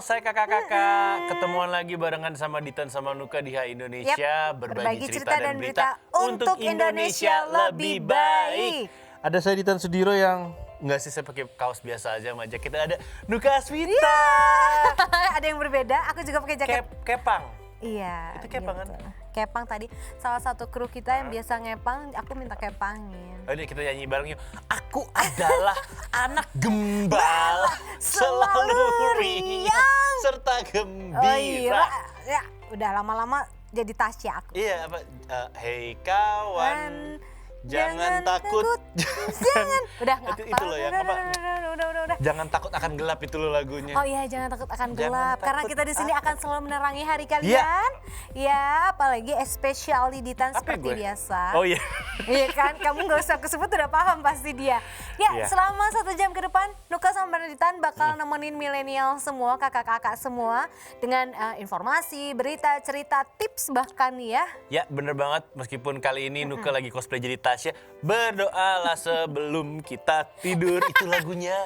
saya kakak-kakak, ketemuan lagi barengan sama Ditan sama Nuka di Hai Indonesia, berbagi cerita dan berita untuk Indonesia lebih baik. Ada saya Ditan Sudiro yang enggak sih, saya pakai kaos biasa aja sama jaket. Ada Nuka Aswita. Ada yang berbeda, aku juga pakai jaket. Kepang. Iya. Itu kepang gitu. kan? Kepang tadi, salah satu kru kita yang biasa ngepang, aku minta kepangin. Ayo kita nyanyi bareng yuk. Aku adalah anak gembala, selalu riang serta gembira. Ya, udah lama-lama jadi Tasya aku. Iya, apa? Hei kawan, jangan takut. Jangan. Udah nggak? Itu loh yang apa? Udah. Jangan takut akan gelap itu loh lagunya. Oh iya, jangan takut akan gelap. Takut Karena kita di sini akan selalu menerangi hari kalian. Iya. Ya, apalagi especially Ditan Apa seperti gue? biasa. Oh iya. Iya kan, kamu gak usah aku sebut udah paham pasti dia. Ya, Iya. selama 1 jam ke depan, Nuka sama Ditan bakal nemenin milenial semua, kakak-kakak semua dengan informasi, berita, cerita, tips bahkan ya. Ya bener banget, meskipun kali ini Nuka lagi cosplay jadi Tasya. Berdoalah sebelum kita tidur, itu lagunya.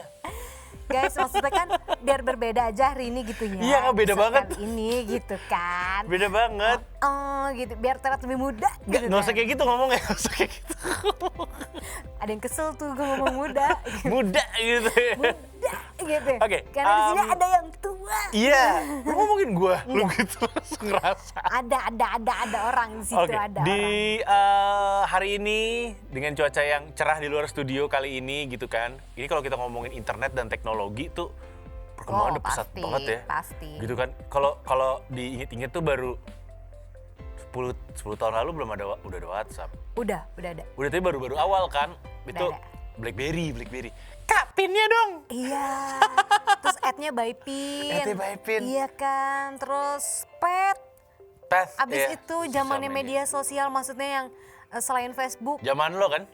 Guys, maksudnya kan biar berbeda aja hari ini gitu ya. Iya, beda Episode banget. kali ini gitu kan. Beda banget. Oh gitu, biar terlihat lebih muda gitu. Nggak usah kan. kayak gitu ngomongnya, nggak usah kayak gitu. Ada yang kesel tuh gue ngomong muda. Muda gitu ya. Muda gitu. Oke, Karena di sini ada yang tua. Iya, lu ngomongin gua, lu gitu langsung ngerasa. Ada orang di situ, Oke, ada di orang. hari ini dengan cuaca yang cerah di luar studio kali ini gitu kan. Ini kalau kita ngomongin internet dan teknologi tuh perkembangan udah pesat pasti, banget ya. pasti. Gitu kan. Kalau diinget-inget tuh baru 10 tahun lalu belum ada udah ada WhatsApp. Udah ada. Udah tapi baru-baru awal kan. Itu ada. BlackBerry. Kak, pinnya dong. Iya. Terus ad-nya by pin. Ad-nya by pin. Iya kan. Terus pet. Path. Abis iya, itu sosial zamannya media sosial, maksudnya yang selain Facebook. Zaman lo kan?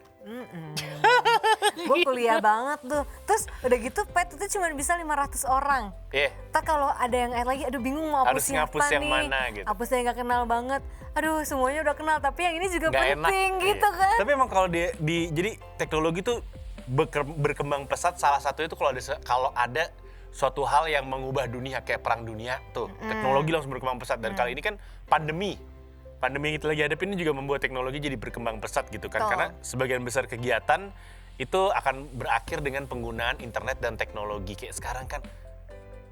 Gue kuliah banget tuh. Terus udah gitu pet itu cuma bisa 500 orang. Iya. Tak kalau ada yang add lagi, aduh bingung mau Harus hapus siapa ngapus yang nih. mana gitu. Hapus yang gak kenal banget. Aduh semuanya udah kenal, tapi yang ini juga Nggak penting enak. gitu Iya. kan. Tapi emang kalau jadi teknologi tuh berkembang pesat, salah satunya itu kalau ada suatu hal yang mengubah dunia kayak perang dunia tuh, teknologi langsung berkembang pesat. Dan kali ini kan pandemi yang kita lagi hadapin ini juga membuat teknologi jadi berkembang pesat gitu kan. Betul. Karena sebagian besar kegiatan itu akan berakhir dengan penggunaan internet dan teknologi. Kayak sekarang kan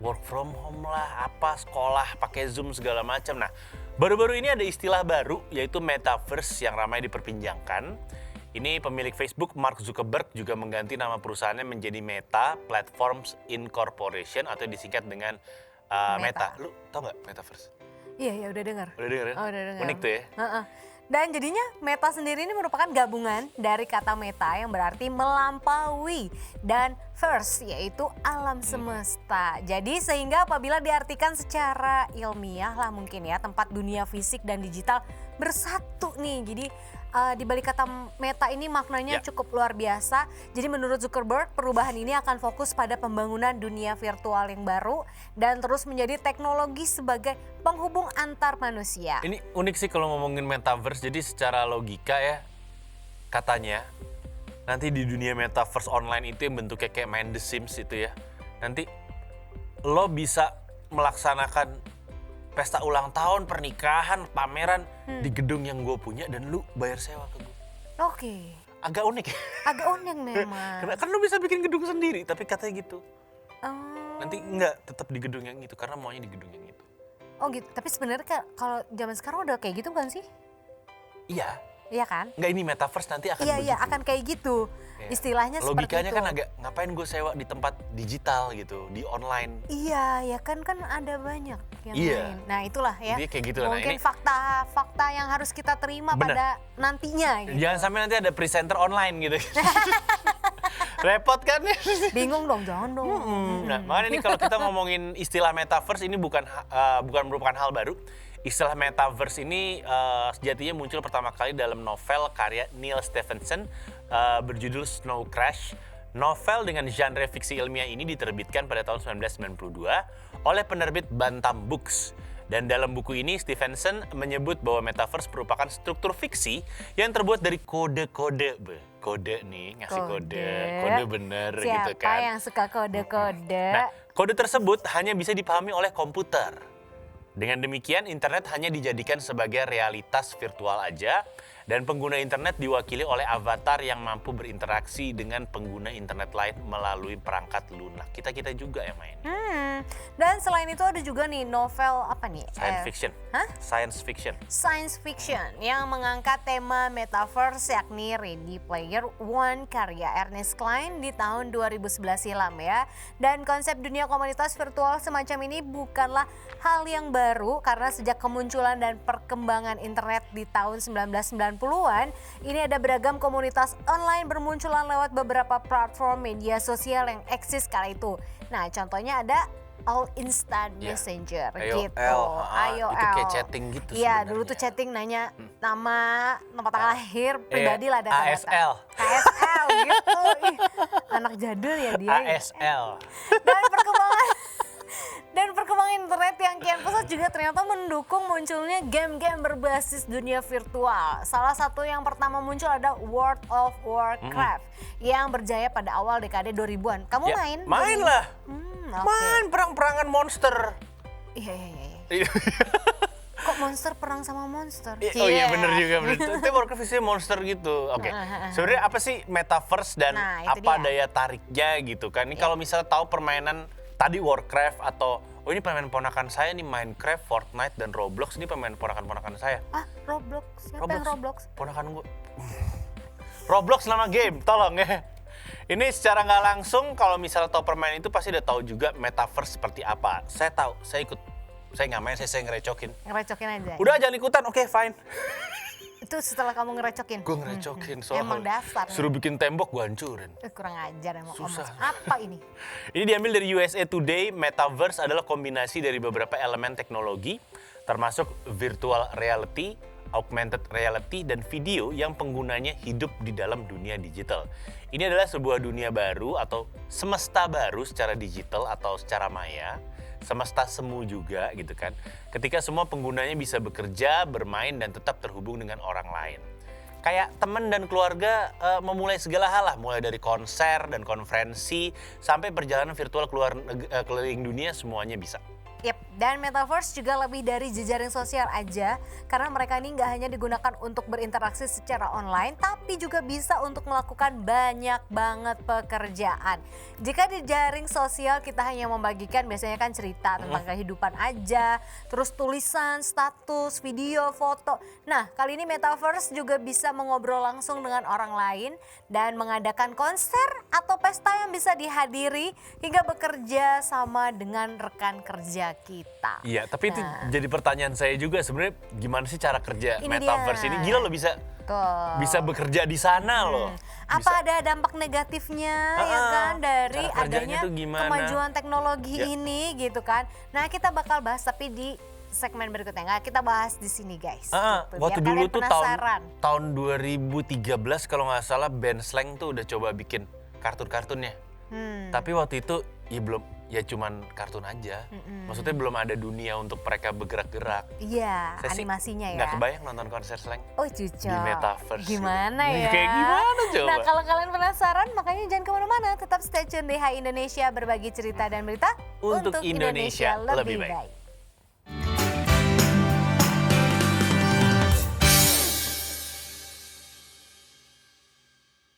work from home lah, apa sekolah pakai Zoom segala macam. Nah, baru-baru ini ada istilah baru yaitu metaverse yang ramai diperbincangkan. Ini pemilik Facebook Mark Zuckerberg juga mengganti nama perusahaannya menjadi Meta Platforms Incorporation atau disingkat dengan Meta. Lu tau nggak metaverse? Iya udah dengar. Udah denger ya? Oh, udah dengar. Unik tuh ya? Heeh. Dan jadinya Meta sendiri ini merupakan gabungan dari kata meta yang berarti melampaui dan verse yaitu alam semesta. Jadi sehingga apabila diartikan secara ilmiah lah mungkin ya, tempat dunia fisik dan digital bersatu nih. Jadi di balik kata meta ini maknanya cukup luar biasa. Jadi menurut Zuckerberg perubahan ini akan fokus pada pembangunan dunia virtual yang baru dan terus menjadi teknologi sebagai penghubung antar manusia. Ini unik sih kalau ngomongin metaverse. Jadi secara logika ya, katanya nanti di dunia metaverse online itu yang bentuknya kayak main The Sims itu ya. Nanti lo bisa melaksanakan pesta ulang tahun, pernikahan, pameran di gedung yang gue punya dan lu bayar sewa ke gue. Oke. Agak unik ya? Agak unik memang. Karena kan lu bisa bikin gedung sendiri, tapi katanya gitu. Oh. Nanti enggak, tetap di gedung yang itu, karena maunya di gedung yang itu. Oh gitu, tapi sebenarnya kalau zaman sekarang udah kayak gitu kan sih? Iya. Iya kan? Enggak, ini metaverse nanti akan begitu. Iya akan kayak gitu. Iya. Istilahnya seperti itu. Logikanya kan agak, ngapain gue sewa di tempat digital gitu, di online. Iya, ya kan ada banyak yang Iya. lain. Nah itulah ya. Jadi kayak gitu lah. Nah, Mungkin ini- fakta yang harus kita terima Bener. pada nantinya. Gitu. Jangan sampai nanti ada presenter online gitu. Repot kan ya? Bingung dong, jangan dong. Nah, makanya nih kalau kita ngomongin istilah metaverse ini bukan merupakan hal baru. Istilah metaverse ini sejatinya muncul pertama kali dalam novel karya Neil Stephenson berjudul Snow Crash. Novel dengan genre fiksi ilmiah ini diterbitkan pada tahun 1992 oleh penerbit Bantam Books. Dan dalam buku ini Stephenson menyebut bahwa metaverse merupakan struktur fiksi yang terbuat dari kode-kode. Kode nih, ngasih kode bener Siapa gitu kan. yang suka kode-kode? Nah, Kode tersebut hanya bisa dipahami oleh komputer. Dengan demikian, internet hanya dijadikan sebagai realitas virtual aja, dan pengguna internet diwakili oleh avatar yang mampu berinteraksi dengan pengguna internet lain melalui perangkat lunak. Kita-kita juga yang main. Dan selain itu ada juga nih novel apa nih? Science fiction. Hah? Science fiction. Science fiction yang mengangkat tema metaverse yakni Ready Player One karya Ernest Cline di tahun 2011 silam ya. Dan konsep dunia komunitas virtual semacam ini bukanlah hal yang baru karena sejak kemunculan dan perkembangan internet di tahun 1990-an, ini ada beragam komunitas online bermunculan lewat beberapa platform media sosial yang eksis kala itu. Nah, contohnya ada All Instant Messenger gitu. AOL. Itu kayak chatting gitu Iya, dulu tuh chatting nanya nama, tempat tanggal lahir, pribadi lah data-data. ASL. ASL gitu. Ih, anak jadul ya dia. ASL. Dan perkembangan internet yang kian pesat juga ternyata mendukung munculnya game-game berbasis dunia virtual. Salah satu yang pertama muncul ada World of Warcraft yang berjaya pada awal dekade 2000-an. Kamu main? Main lah. Okay. Main perang-perangan monster. Iya. Kok monster perang sama monster? Oh iya bener juga. Itu Warcraft isinya monster gitu. Oke. Sebenarnya apa sih metaverse dan apa daya tariknya gitu kan? Ini kalau misalnya tahu permainan tadi Warcraft atau ini pemain ponakan saya nih Minecraft, Fortnite dan Roblox, ini pemain ponakan saya. Roblox. Siapa yang Roblox? Ponakan gue. Roblox nama game, tolong ya. Ini secara nggak langsung kalau misalnya tahu permainan itu pasti udah tahu juga metaverse seperti apa. Saya tahu, saya ikut. Saya nggak main, saya ngerecokin. Ngerecokin aja. Udah jangan ikutan, oke fine. Itu setelah kamu ngerecokin? Gue ngerecokin soal emang dasar. suruh bikin tembok gue hancurin. Kurang ajar emang. Susah. Apa ini? Ini diambil dari USA Today. Metaverse adalah kombinasi dari beberapa elemen teknologi, termasuk virtual reality, augmented reality, dan video yang penggunanya hidup di dalam dunia digital. Ini adalah sebuah dunia baru atau semesta baru secara digital atau secara maya. Semesta semu juga gitu kan. Ketika semua penggunanya bisa bekerja, bermain, dan tetap terhubung dengan orang lain. Kayak teman dan keluarga memulai segala hal lah. Mulai dari konser dan konferensi, sampai perjalanan virtual keliling dunia semuanya bisa. Yep, dan Metaverse juga lebih dari jejaring sosial aja, karena mereka ini nggak hanya digunakan untuk berinteraksi secara online, tapi juga bisa untuk melakukan banyak banget pekerjaan. Jika di jaring sosial kita hanya membagikan biasanya kan cerita tentang kehidupan aja, terus tulisan, status, video, foto. Nah, kali ini Metaverse juga bisa mengobrol langsung dengan orang lain dan mengadakan konser atau pesta yang bisa dihadiri hingga bekerja sama dengan rekan kerja kita. Iya, tapi itu jadi pertanyaan saya juga sebenarnya gimana sih cara kerja Metaverse ini? Gila loh bisa bekerja di sana loh. Apa ada dampak negatifnya ya kan dari adanya kemajuan teknologi ini gitu kan. Nah, kita bakal bahas tapi di segmen berikutnya. Nggak kita bahas di sini guys. Gitu, waktu biar dulu tuh penasaran. tahun 2013 kalau nggak salah band Slang tuh udah coba bikin kartun-kartunnya. Tapi waktu itu ya cuman kartun aja. Maksudnya belum ada dunia untuk mereka bergerak-gerak. Iya, animasinya ya. Nggak kebayang nonton konser Slang. Oh cocok. Di Metaverse. Gimana ya? Kayak gimana coba? Nah, kalau kalian penasaran makanya jangan kemana-mana. Tetap stay tune di Hai Indonesia, berbagi cerita dan berita untuk Indonesia lebih baik.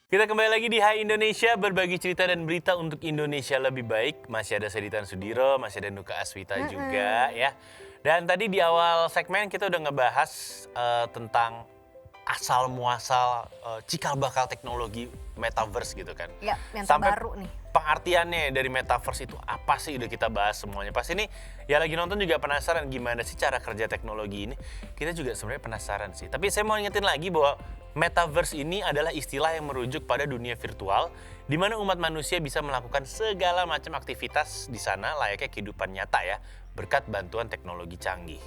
Kita kembali lagi di Hai Indonesia, berbagi cerita dan berita untuk Indonesia lebih baik. Masih ada Seditan Sudiro, masih ada Nuka Aswita juga ya. Dan tadi di awal segmen kita udah ngebahas tentang asal muasal cikal bakal teknologi Metaverse gitu kan. Ya, yang sampai terbaru nih. Pengertiannya dari Metaverse itu apa sih, udah kita bahas semuanya. Pas ini ya lagi nonton juga penasaran gimana sih cara kerja teknologi ini. Kita juga sebenarnya penasaran sih. Tapi saya mau ingetin lagi bahwa Metaverse ini adalah istilah yang merujuk pada dunia virtual di mana umat manusia bisa melakukan segala macam aktivitas di sana layaknya kehidupan nyata ya, berkat bantuan teknologi canggih.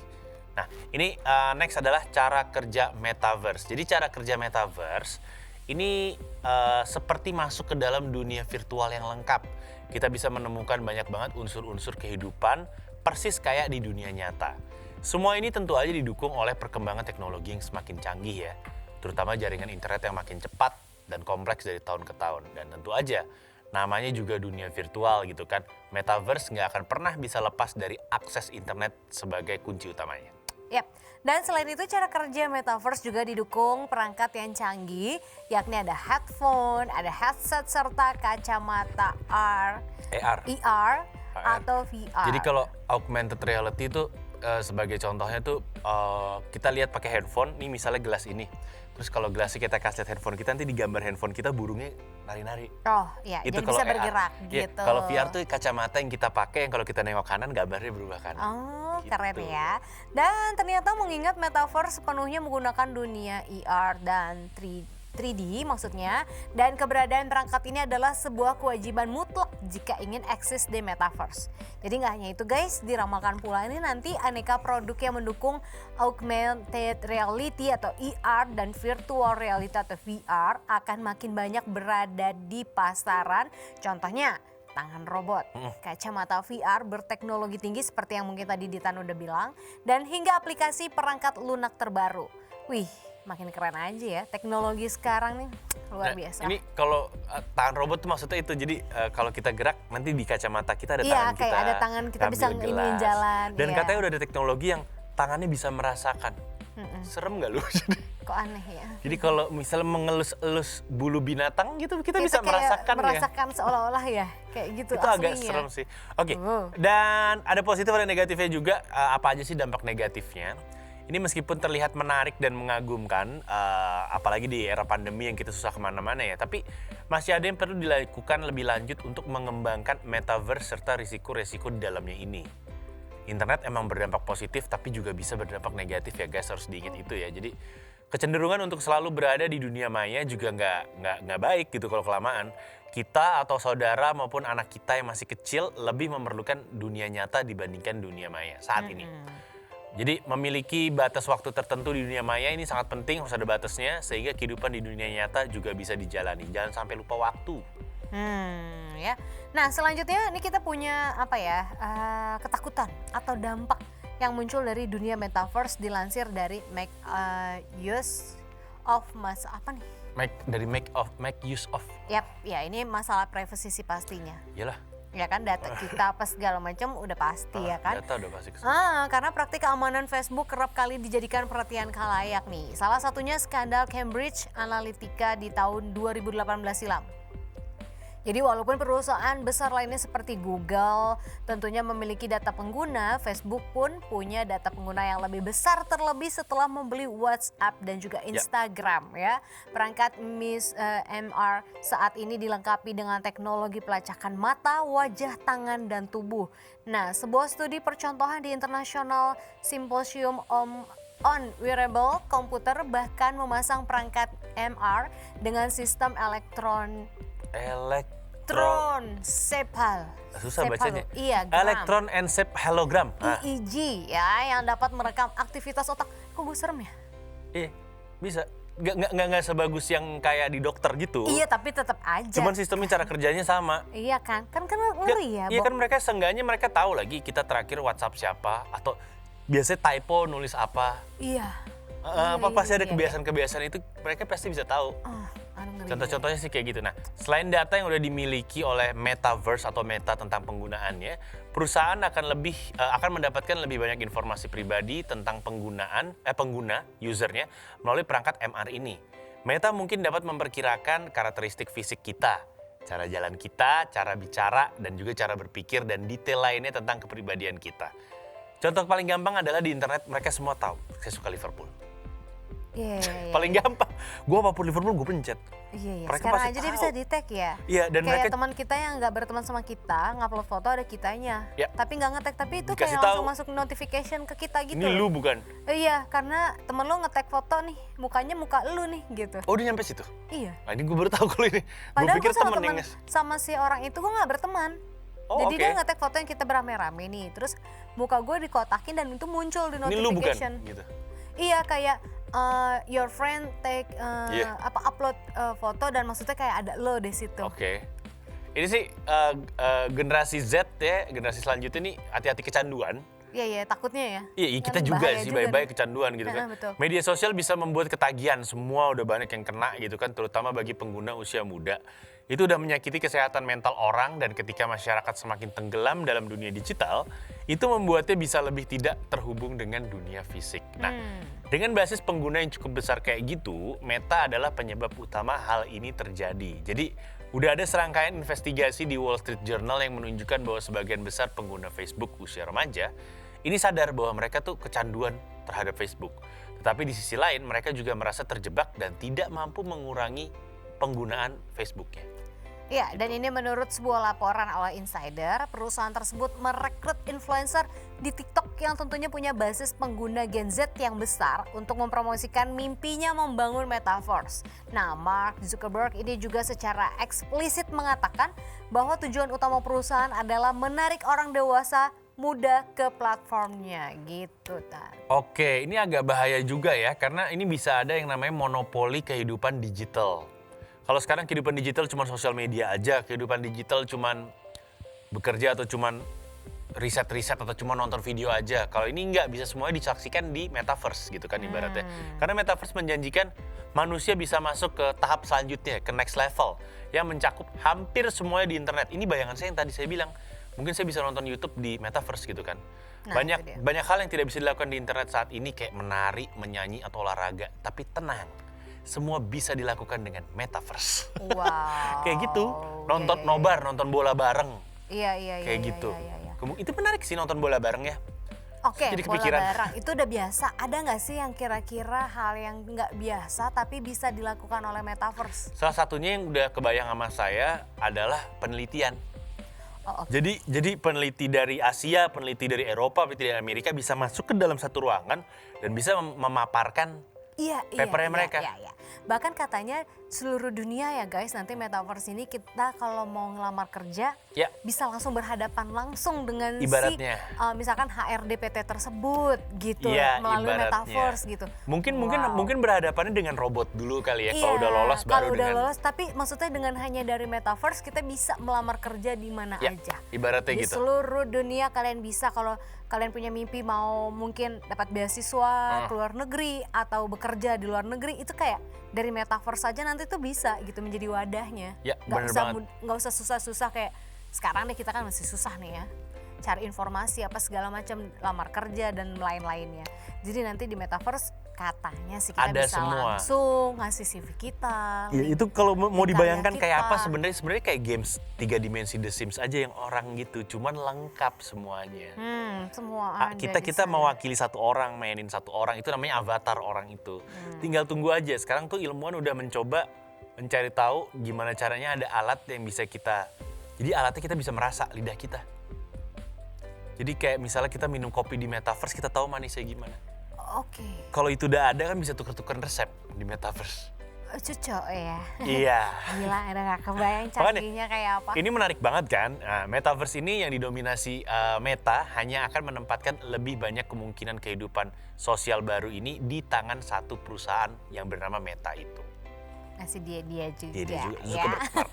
Nah, ini next adalah cara kerja Metaverse. Jadi cara kerja Metaverse ini seperti masuk ke dalam dunia virtual yang lengkap. Kita bisa menemukan banyak banget unsur-unsur kehidupan persis kayak di dunia nyata. Semua ini tentu aja didukung oleh perkembangan teknologi yang semakin canggih ya. Terutama jaringan internet yang makin cepat dan kompleks dari tahun ke tahun. Dan tentu aja namanya juga dunia virtual gitu kan. Metaverse nggak akan pernah bisa lepas dari akses internet sebagai kunci utamanya. Yap. Dan selain itu cara kerja Metaverse juga didukung perangkat yang canggih, yakni ada headphone, ada headset, serta kacamata AR. atau VR. Jadi kalau augmented reality itu sebagai contohnya tuh kita lihat pakai handphone, nih misalnya gelas ini. Terus kalau gelasnya kita kasih lihat handphone kita, nanti di gambar handphone kita burungnya nari-nari. Oh iya, Itu jadi kalau bisa AR. bergerak Ya, gitu. kalau VR tuh kacamata yang kita pakai, yang kalau kita nengok kanan gambarnya berubah kan. Oh, Gitu. keren ya. Dan ternyata mengingat Metaverse sepenuhnya menggunakan dunia ER dan 3D maksudnya, dan keberadaan perangkat ini adalah sebuah kewajiban mutlak jika ingin eksis di Metaverse. Jadi nggak hanya itu guys, diramalkan pula ini nanti aneka produk yang mendukung augmented reality atau ER dan virtual reality atau VR akan makin banyak berada di pasaran. Contohnya tangan robot, kacamata VR berteknologi tinggi seperti yang mungkin tadi Ditan udah bilang, dan hingga aplikasi perangkat lunak terbaru. Wih, makin keren aja ya teknologi sekarang nih, luar biasa. Ini kalau tangan robot tuh maksudnya itu, jadi kalau kita gerak nanti di kacamata kita ada Iya, tangan kita. kayak ada tangan kita bisa ngambil iniin gelas. jalan, Dan iya. katanya udah ada teknologi yang tangannya bisa merasakan. Serem nggak lu? Kok aneh ya? Jadi kalau misalnya mengelus-elus bulu binatang gitu, kita bisa Itu kayak merasakan ya. merasakan seolah-olah ya, kayak gitu Itu agak aslinya. serem sih. Oke, Oh. dan ada positif ada negatifnya juga. Apa aja sih dampak negatifnya? Ini meskipun terlihat menarik dan mengagumkan, apalagi di era pandemi yang kita susah kemana-mana ya, tapi masih ada yang perlu dilakukan lebih lanjut untuk mengembangkan metaverse serta risiko-risiko di dalamnya ini. Internet emang berdampak positif tapi juga bisa berdampak negatif ya guys, harus diingat itu ya. Jadi kecenderungan untuk selalu berada di dunia maya juga nggak baik gitu kalau kelamaan. Kita atau saudara maupun anak kita yang masih kecil lebih memerlukan dunia nyata dibandingkan dunia maya saat ini. Jadi memiliki batas waktu tertentu di dunia maya ini sangat penting, harus ada batasnya sehingga kehidupan di dunia nyata juga bisa dijalani. Jangan sampai lupa waktu. Ya. Nah selanjutnya ini kita punya apa ya, ketakutan atau dampak yang muncul dari dunia metaverse dilansir dari make use of apa nih? Make use of. Yap, ya ini masalah privacy sih pastinya. Iyalah. Ya kan data kita apa segala macam udah pasti ya kan. Data udah pasti kesana. Karena praktik keamanan Facebook kerap kali dijadikan perhatian khalayak nih. Salah satunya skandal Cambridge Analytica di tahun 2018 silam. Jadi walaupun perusahaan besar lainnya seperti Google tentunya memiliki data pengguna, Facebook pun punya data pengguna yang lebih besar terlebih setelah membeli WhatsApp dan juga Instagram ya. Perangkat MR saat ini dilengkapi dengan teknologi pelacakan mata, wajah, tangan, dan tubuh. Nah, sebuah studi percontohan di International Symposium on Wearable Computer bahkan memasang perangkat MR dengan sistem elektroencephal. Susah bacanya. Iya, gram. Electroencephalogram. EEG ya, yang dapat merekam aktivitas otak. Kok gue serem ya? Iya, bisa. Nggak sebagus yang kayak di dokter gitu. Iya, tapi tetap aja. Cuman sistemnya cara kerjanya sama. Iya kan ngeri ya. Iya kan seenggaknya mereka tahu lagi kita terakhir WhatsApp siapa atau biasanya typo nulis apa. Iya. Pasti ada kebiasaan-kebiasaan itu mereka pasti bisa tahu. Contoh-contohnya sih kayak gitu. Nah, selain data yang udah dimiliki oleh Metaverse atau Meta tentang penggunaannya, perusahaan akan mendapatkan lebih banyak informasi pribadi tentang pengguna usernya melalui perangkat MR ini. Meta mungkin dapat memperkirakan karakteristik fisik kita, cara jalan kita, cara bicara, dan juga cara berpikir dan detail lainnya tentang kepribadian kita. Contoh paling gampang adalah di internet mereka semua tahu saya suka Liverpool. Iya. Paling gampang, gue apapun Liverpool gue pencet. Iya. Mereka Sekarang pasti aja dia tahu. bisa di-tag ya. Iya, dan kayak mereka teman kita yang nggak berteman sama kita, ngupload foto ada kitanya. Ya. Tapi nggak nge-tag, tapi itu Dikasih kayak langsung tahu. masuk notification ke kita gitu. ini lu bukan. Iya, karena temen lu nge-tag foto nih, mukanya muka lu nih gitu. Oh, dia nyampe situ. Iya. Nah, ini gue baru tahu kalau ini. Gue Padahal pikir gue sama temen teman yang sama si orang itu gue nggak berteman. Oh, Jadi oke. dia nge-tag foto yang kita beramai-ramai nih, terus muka gue dikotakin dan itu muncul di ini lu bukan notification. gitu. Iya, kayak your friend take Iya. upload foto dan maksudnya kayak ada lo di situ. Oke. Ini sih generasi Z ya, generasi selanjutnya nih hati-hati kecanduan. Iya, iya, takutnya ya. Iya, Kan kita juga bahaya sih juga baik-baik nih. kecanduan gitu kan. Betul. Media sosial bisa membuat ketagihan, semua udah banyak yang kena gitu kan, terutama bagi pengguna usia muda. Itu udah menyakiti kesehatan mental orang dan ketika masyarakat semakin tenggelam dalam dunia digital, itu membuatnya bisa lebih tidak terhubung dengan dunia fisik. Nah, dengan basis pengguna yang cukup besar kayak gitu, Meta adalah penyebab utama hal ini terjadi. Jadi, udah ada serangkaian investigasi di Wall Street Journal yang menunjukkan bahwa sebagian besar pengguna Facebook usia remaja ini sadar bahwa mereka tuh kecanduan terhadap Facebook. Tetapi di sisi lain mereka juga merasa terjebak dan tidak mampu mengurangi penggunaan Facebooknya. Ya, dan ini menurut sebuah laporan oleh Insider, perusahaan tersebut merekrut influencer di TikTok yang tentunya punya basis pengguna Gen Z yang besar untuk mempromosikan mimpinya membangun metaverse. Nah, Mark Zuckerberg ini juga secara eksplisit mengatakan bahwa tujuan utama perusahaan adalah menarik orang dewasa muda ke platformnya gitu, Tan. Oke, ini agak bahaya juga ya, karena ini bisa ada yang namanya monopoli kehidupan digital. Kalau sekarang kehidupan digital cuma sosial media aja, kehidupan digital cuma bekerja atau cuma riset-riset atau cuma nonton video aja. Kalau ini enggak, bisa semuanya disaksikan di metaverse gitu kan ibaratnya. Karena metaverse menjanjikan manusia bisa masuk ke tahap selanjutnya, ke next level, yang mencakup hampir semuanya di internet. Ini bayangan saya yang tadi saya bilang. Mungkin saya bisa nonton YouTube di metaverse gitu kan. Nah, itu dia. Banyak hal yang tidak bisa dilakukan di internet saat ini kayak menari, menyanyi atau olahraga. Tapi tenang, semua bisa dilakukan dengan metaverse. Wow. Kayak gitu. Nonton Iya, iya, nobar, nonton bola bareng. Iya, iya, iya. Kayak iya, gitu. iya, iya. Itu menarik sih nonton bola bareng ya. Oke, Jadi bola kepikiran. bareng itu udah biasa. Ada nggak sih yang kira-kira hal yang nggak biasa tapi bisa dilakukan oleh metaverse? Salah satunya yang udah kebayang sama saya adalah penelitian. Oh, oke. Jadi peneliti dari Asia, peneliti dari Eropa, peneliti dari Amerika bisa masuk ke dalam satu ruangan dan bisa memaparkan Iya, papernya mereka. Iya. Bahkan katanya seluruh dunia ya guys, nanti metaverse ini kita kalau mau ngelamar kerja Ya. bisa langsung berhadapan langsung dengan Ibaratnya. misalkan HRD PT tersebut gitu Iya, melalui ibaratnya. metaverse gitu. Mungkin berhadapannya dengan robot dulu kali ya. Kalau Iya, udah lolos baru kalau udah dengan lolos, tapi maksudnya dengan hanya dari metaverse kita bisa melamar kerja di mana ya, aja. ibaratnya Di gitu. seluruh dunia kalian bisa, kalau kalian punya mimpi mau mungkin dapat beasiswa ke luar negeri atau bekerja di luar negeri, itu kayak dari metaverse saja nanti tuh bisa gitu menjadi wadahnya. Ya, bener banget. Nggak usah susah-susah kayak sekarang nih, kita kan masih susah nih ya cari informasi apa segala macam, lamar kerja dan lain-lainnya. Jadi nanti di metaverse katanya sih kita Ada bisa semua. langsung ngasih CV kita. Ya, itu kalau mau link dibayangkan karya kayak kita. apa sebenarnya kayak games 3 dimensi The Sims aja yang orang gitu, cuman lengkap semuanya. Semua ada Kita di kita sana. mewakili satu orang, mainin satu orang, itu namanya avatar orang itu. Tinggal tunggu aja. Sekarang tuh ilmuwan udah mencoba mencari tahu gimana caranya ada alat yang bisa kita, jadi alatnya kita bisa merasa lidah kita. Jadi kayak misalnya kita minum kopi di metaverse, kita tahu manisnya gimana. Oke. Kalau itu udah ada kan bisa tuker-tuker resep di metaverse. Cocok ya. Iya. Gila, ada gak kebayang Makanya, canggihnya kayak apa. Ini menarik banget kan? Nah, metaverse ini yang didominasi Meta hanya akan menempatkan lebih banyak kemungkinan kehidupan sosial baru ini di tangan satu perusahaan yang bernama Meta itu. Ngasih dia juga, Dia juga ya. Zuckerberg. Mark.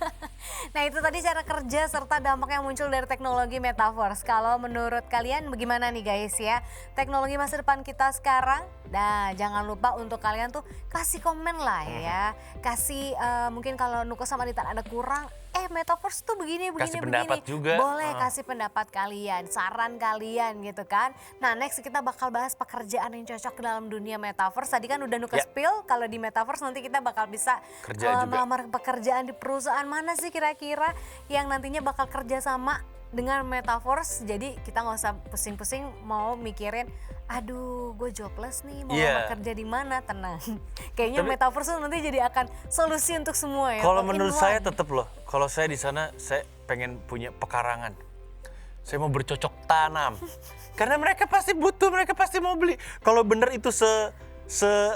Nah, itu tadi cara kerja serta dampak yang muncul dari teknologi metaverse. Kalau menurut kalian bagaimana nih guys ya? Teknologi masa depan kita sekarang. Nah, jangan lupa untuk kalian tuh kasih komen lah ya. Kasih mungkin kalau Nuko sama Nitan ada kurang, metaverse tuh begini. Kasih pendapat juga. Boleh kasih pendapat kalian, saran kalian gitu kan. Nah, next kita bakal bahas pekerjaan yang cocok dalam dunia metaverse. Tadi kan udah Nuko Ya. spill kalau di metaverse nanti kita bakal bisa Kerja juga. melamar pekerjaan di perusahaan mana sih kira-kira yang nantinya bakal kerja sama dengan metaverse. Jadi kita nggak usah pusing-pusing mau mikirin, aduh gue jobless nih mau Iya. lamar kerja di mana. Tenang, kayaknya Tapi- metaverse tuh nanti jadi akan solusi untuk semua ya. Kalau all in menurut one. saya tetap loh, kalau saya di sana saya pengen punya pekarangan. Saya mau bercocok tanam. Karena mereka pasti butuh, mereka pasti mau beli. Kalau bener itu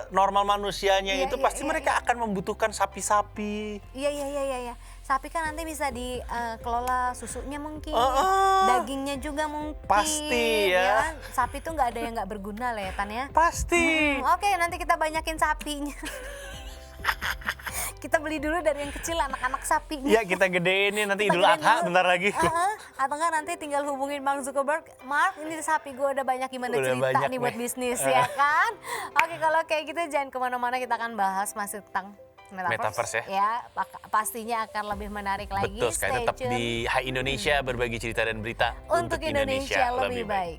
normal manusianya Iya, itu iya, pasti iya, mereka akan membutuhkan sapi-sapi. Iya. Sapi kan nanti bisa dikelola susunya mungkin, Oh. dagingnya juga mungkin. Pasti ya. kan? Sapi tuh nggak ada yang nggak berguna lah ya Tan ya. Pasti. Oke, nanti kita banyakin sapinya. kita beli dulu dari yang kecil, anak-anak sapi. Ya kita gedein nih nanti Kita Idul gedein Adha dulu. bentar lagi. Atau enggak nanti tinggal hubungin Mark Zuckerberg, Mark ini sapi gue udah banyak, gimana Udah cerita banyak nih buat nih. bisnis ya kan. Oke, kalau kayak gitu jangan kemana-mana, kita akan bahas masih tentang Metaverse ya. Pastinya akan lebih menarik lagi. Betul sekali, tetap Stay tune di Hai Indonesia berbagi cerita dan berita untuk Indonesia lebih baik.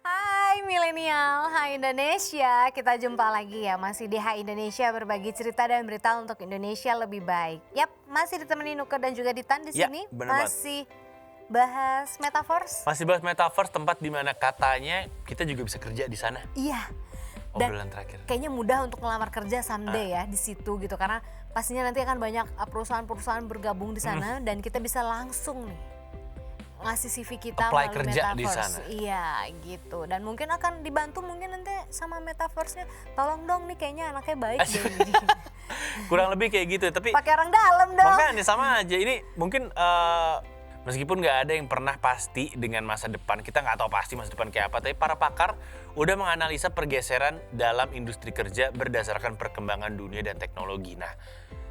Hai milenial, Hai Indonesia, kita jumpa lagi ya, masih di Hai Indonesia berbagi cerita dan berita untuk Indonesia lebih baik. Yap, masih ditemani Nuke dan juga Ditan di Ya, sini, bener banget. masih bahas Metaverse. Masih bahas Metaverse, tempat di mana katanya kita juga bisa kerja di sana. Iya. Dan Obrolan terakhir. kayaknya mudah untuk melamar kerja someday ya di situ gitu, karena pastinya nanti akan banyak perusahaan-perusahaan bergabung di sana dan kita bisa langsung nih ngasih CV kita Apply melalui kerja di Metaverse. sana. Iya gitu, dan mungkin akan dibantu mungkin nanti sama Metaverse-nya. Tolong dong nih, kayaknya anaknya baik deh. Kurang lebih kayak gitu, tapi Pakai orang dalam dong. makanya sama aja. Ini mungkin meskipun nggak ada yang pernah pasti dengan masa depan, kita nggak tahu pasti masa depan kayak apa, tapi para pakar udah menganalisa pergeseran dalam industri kerja berdasarkan perkembangan dunia dan teknologi. Nah,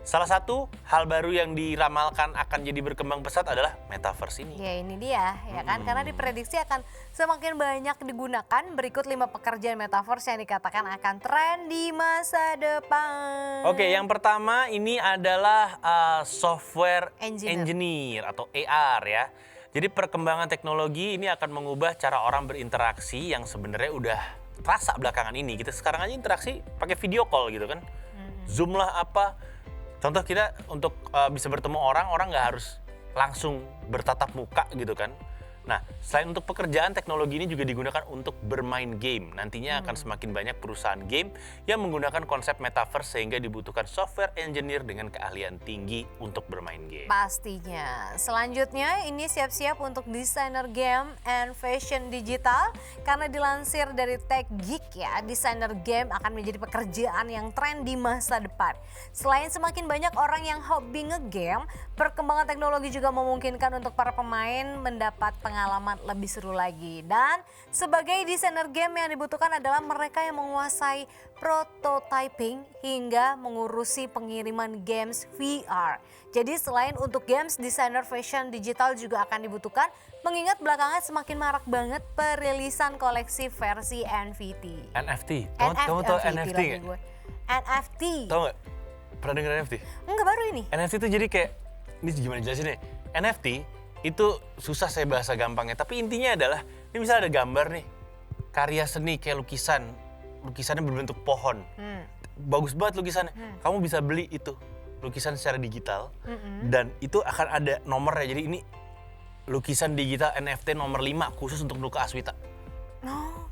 salah satu hal baru yang diramalkan akan jadi berkembang pesat adalah Metaverse ini. Ya ini dia ya kan, karena diprediksi akan semakin banyak digunakan. Berikut 5 pekerjaan Metaverse yang dikatakan akan tren di masa depan. Oke, yang pertama ini adalah software Engineer. engineer atau AR ya. Jadi perkembangan teknologi ini akan mengubah cara orang berinteraksi yang sebenarnya udah terasa belakangan ini. Kita sekarang aja interaksi pakai video call gitu kan. Zoom lah apa. Contoh kita untuk bisa bertemu orang nggak harus langsung bertatap muka gitu kan. Nah, selain untuk pekerjaan, teknologi ini juga digunakan untuk bermain game. Nantinya akan semakin banyak perusahaan game yang menggunakan konsep Metaverse sehingga dibutuhkan software engineer dengan keahlian tinggi untuk bermain game. Pastinya. Selanjutnya ini siap-siap untuk desainer game and fashion digital, karena dilansir dari Tech Geek ya, desainer game akan menjadi pekerjaan yang tren di masa depan. Selain semakin banyak orang yang hobi nge-game, perkembangan teknologi juga memungkinkan untuk para pemain mendapat pengalaman lebih seru lagi. Dan sebagai desainer game yang dibutuhkan adalah mereka yang menguasai prototyping hingga mengurusi pengiriman games VR. Jadi selain untuk games, desainer fashion digital juga akan dibutuhkan, mengingat belakangan semakin marak banget perilisan koleksi versi NFT. NFT. Kamu tahu NFT lagi nggak? gue. NFT. Tahu nggak? Pernah dengar NFT? Enggak, baru ini. NFT itu jadi kayak, ini gimana jelasin nih? NFT itu susah saya bahasa gampangnya, tapi intinya adalah, ini misalnya ada gambar nih, karya seni kayak lukisannya berbentuk pohon. Bagus banget lukisannya. Kamu bisa beli itu, lukisan secara digital, dan itu akan ada nomornya. Jadi ini lukisan digital NFT nomor 5 khusus untuk Nuka Aswita.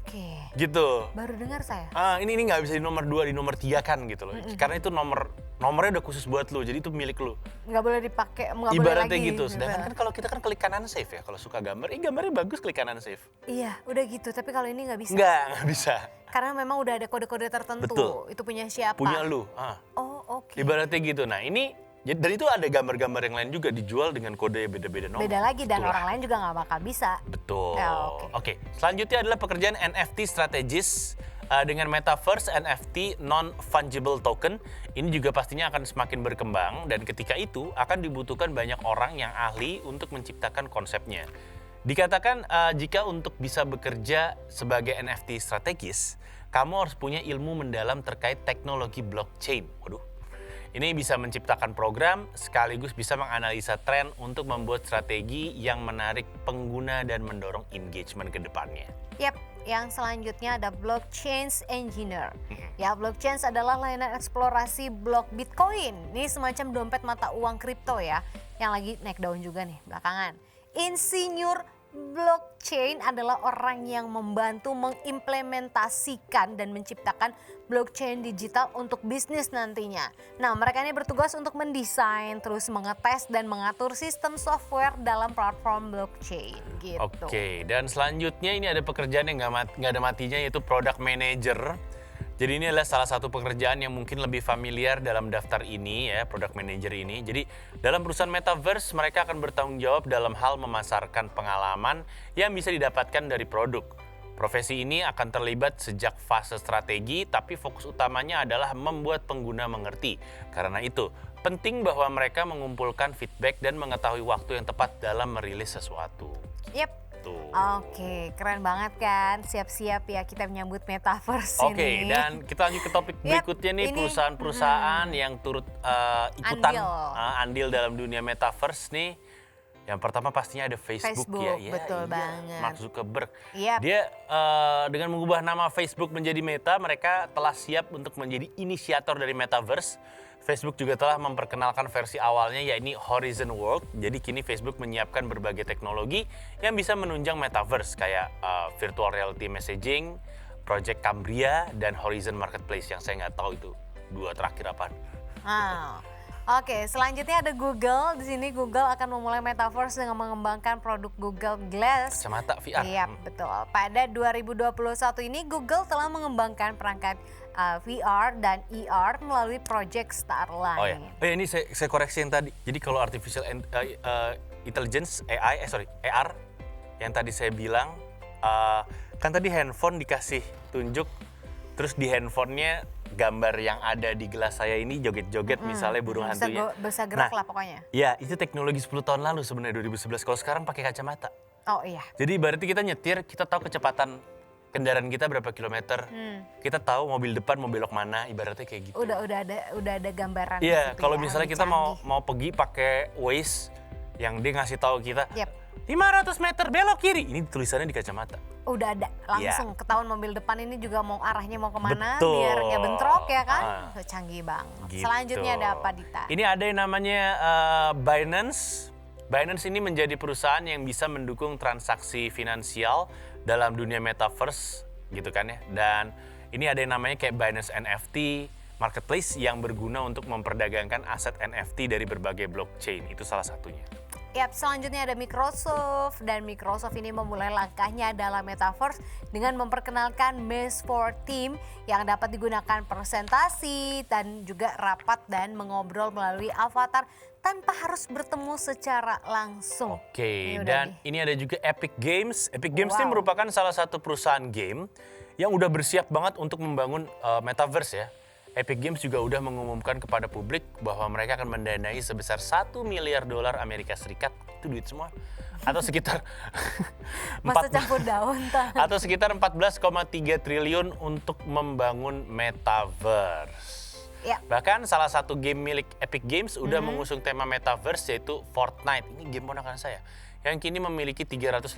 Oke. Gitu. Baru dengar saya. Ini nggak bisa di nomor 2, di nomor 3 kan gitu loh. Karena itu nomornya udah khusus buat lu, jadi itu milik lu. Nggak boleh dipakai, nggak boleh Ibaratnya lagi. gitu. Sedangkan kan kalau kita kan klik kanan save ya. Kalau suka gambar, gambarnya bagus klik kanan save. Iya, udah gitu. Tapi kalau ini nggak bisa. Nggak bisa. Karena memang udah ada kode-kode tertentu. Betul. Itu punya siapa? Punya lu. Oh, oke. Ibaratnya gitu. Nah ini, dan itu ada gambar-gambar yang lain juga dijual dengan kode beda-beda nomor. Beda lagi, dan Itulah. orang lain juga nggak bakal bisa. Betul. Ya, Oke. Selanjutnya adalah pekerjaan NFT strategis dengan Metaverse NFT non-fungible token. Ini juga pastinya akan semakin berkembang, dan ketika itu akan dibutuhkan banyak orang yang ahli untuk menciptakan konsepnya. Dikatakan jika untuk bisa bekerja sebagai NFT strategis, kamu harus punya ilmu mendalam terkait teknologi blockchain. Waduh. Ini bisa menciptakan program sekaligus bisa menganalisa tren untuk membuat strategi yang menarik pengguna dan mendorong engagement ke depannya. Yap, yang selanjutnya ada blockchain engineer. Ya, blockchain adalah layanan eksplorasi blok Bitcoin. Ini semacam dompet mata uang kripto ya, yang lagi naik daun juga nih belakangan. Insinyur blockchain adalah orang yang membantu mengimplementasikan dan menciptakan blockchain digital untuk bisnis nantinya. Nah, mereka ini bertugas untuk mendesain, terus mengetes dan mengatur sistem software dalam platform blockchain gitu. Oke, dan selanjutnya ini ada pekerjaan yang nggak ada matinya, yaitu product manager. Jadi ini adalah salah satu pekerjaan yang mungkin lebih familiar dalam daftar ini ya, product manager ini. Jadi dalam perusahaan Metaverse mereka akan bertanggung jawab dalam hal memasarkan pengalaman yang bisa didapatkan dari produk. Profesi ini akan terlibat sejak fase strategi, tapi fokus utamanya adalah membuat pengguna mengerti. Karena itu, penting bahwa mereka mengumpulkan feedback dan mengetahui waktu yang tepat dalam merilis sesuatu. Yep. Tuh. Oke, keren banget kan. Siap-siap ya kita menyambut metaverse ini. Oke, dan kita lanjut ke topik berikutnya nih, ini, perusahaan-perusahaan yang turut ikutan Andil. andil dalam dunia metaverse nih. Yang pertama pastinya ada Facebook ya. Betul banget. Mark Zuckerberg. Yep. Dia dengan mengubah nama Facebook menjadi Meta, mereka telah siap untuk menjadi inisiator dari Metaverse. Facebook juga telah memperkenalkan versi awalnya yakni Horizon World. Jadi kini Facebook menyiapkan berbagai teknologi yang bisa menunjang Metaverse kayak virtual reality messaging, Project Cambria, dan Horizon Marketplace yang saya nggak tahu itu dua terakhir apaan. Oke, selanjutnya ada Google. Di sini Google akan memulai Metaverse dengan mengembangkan produk Google Glass. Kacamata VR. Iya, betul. Pada 2021 ini Google telah mengembangkan perangkat VR dan ER melalui Project Starline. Oh ya, ini saya koreksi yang tadi. Jadi kalau artificial intelligence AR yang tadi saya bilang, kan tadi handphone dikasih tunjuk, terus di handphonenya gambar yang ada di gelas saya ini joget-joget misalnya burung hantunya. Bisa gerak lah pokoknya. Ya, itu teknologi 10 tahun lalu sebenarnya 2011. Kalau sekarang pakai kacamata. Oh iya. Jadi berarti kita nyetir, kita tahu kecepatan kendaraan kita berapa kilometer. Kita tahu mobil depan mau belok mana, ibaratnya kayak gitu. Udah ada gambaran. Iya, kalau ya, misalnya kita mau pergi pakai Waze yang dia ngasih tahu kita. Yep. 500 meter belok kiri. Ini tulisannya di kacamata. Udah ada langsung ketahuan mobil depan ini juga mau arahnya mau kemana. Betul. Biar nggak bentrok ya kan. Canggih banget. Gitu. Selanjutnya ada apa, Dita? Ini ada yang namanya Binance. Binance ini menjadi perusahaan yang bisa mendukung transaksi finansial dalam dunia metaverse gitu kan ya. Dan ini ada yang namanya kayak Binance NFT Marketplace yang berguna untuk memperdagangkan aset NFT dari berbagai blockchain. Itu salah satunya. Yap, selanjutnya ada Microsoft, dan Microsoft ini memulai langkahnya dalam Metaverse dengan memperkenalkan Mesh for Team yang dapat digunakan presentasi dan juga rapat dan mengobrol melalui avatar tanpa harus bertemu secara langsung. Oke, dan ini ada juga Epic Games. Epic Games ini merupakan salah satu perusahaan game yang udah bersiap banget untuk membangun Metaverse ya. Epic Games juga udah mengumumkan kepada publik bahwa mereka akan mendanai sebesar $1 miliar Amerika Serikat, itu duit semua, atau sekitar Masa campur daun atau sekitar 14,3 triliun untuk membangun Metaverse. Ya. Bahkan salah satu game milik Epic Games udah mengusung tema Metaverse yaitu Fortnite. Ini game ponakan saya yang kini memiliki 350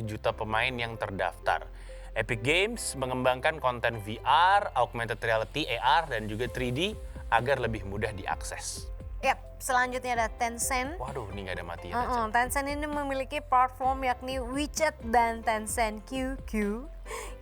juta pemain yang terdaftar. Epic Games mengembangkan konten VR, augmented reality, AR, dan juga 3D agar lebih mudah diakses. Yap, selanjutnya ada Tencent. Waduh, ini nggak ada mati ya. Tencent ini memiliki platform yakni WeChat dan Tencent QQ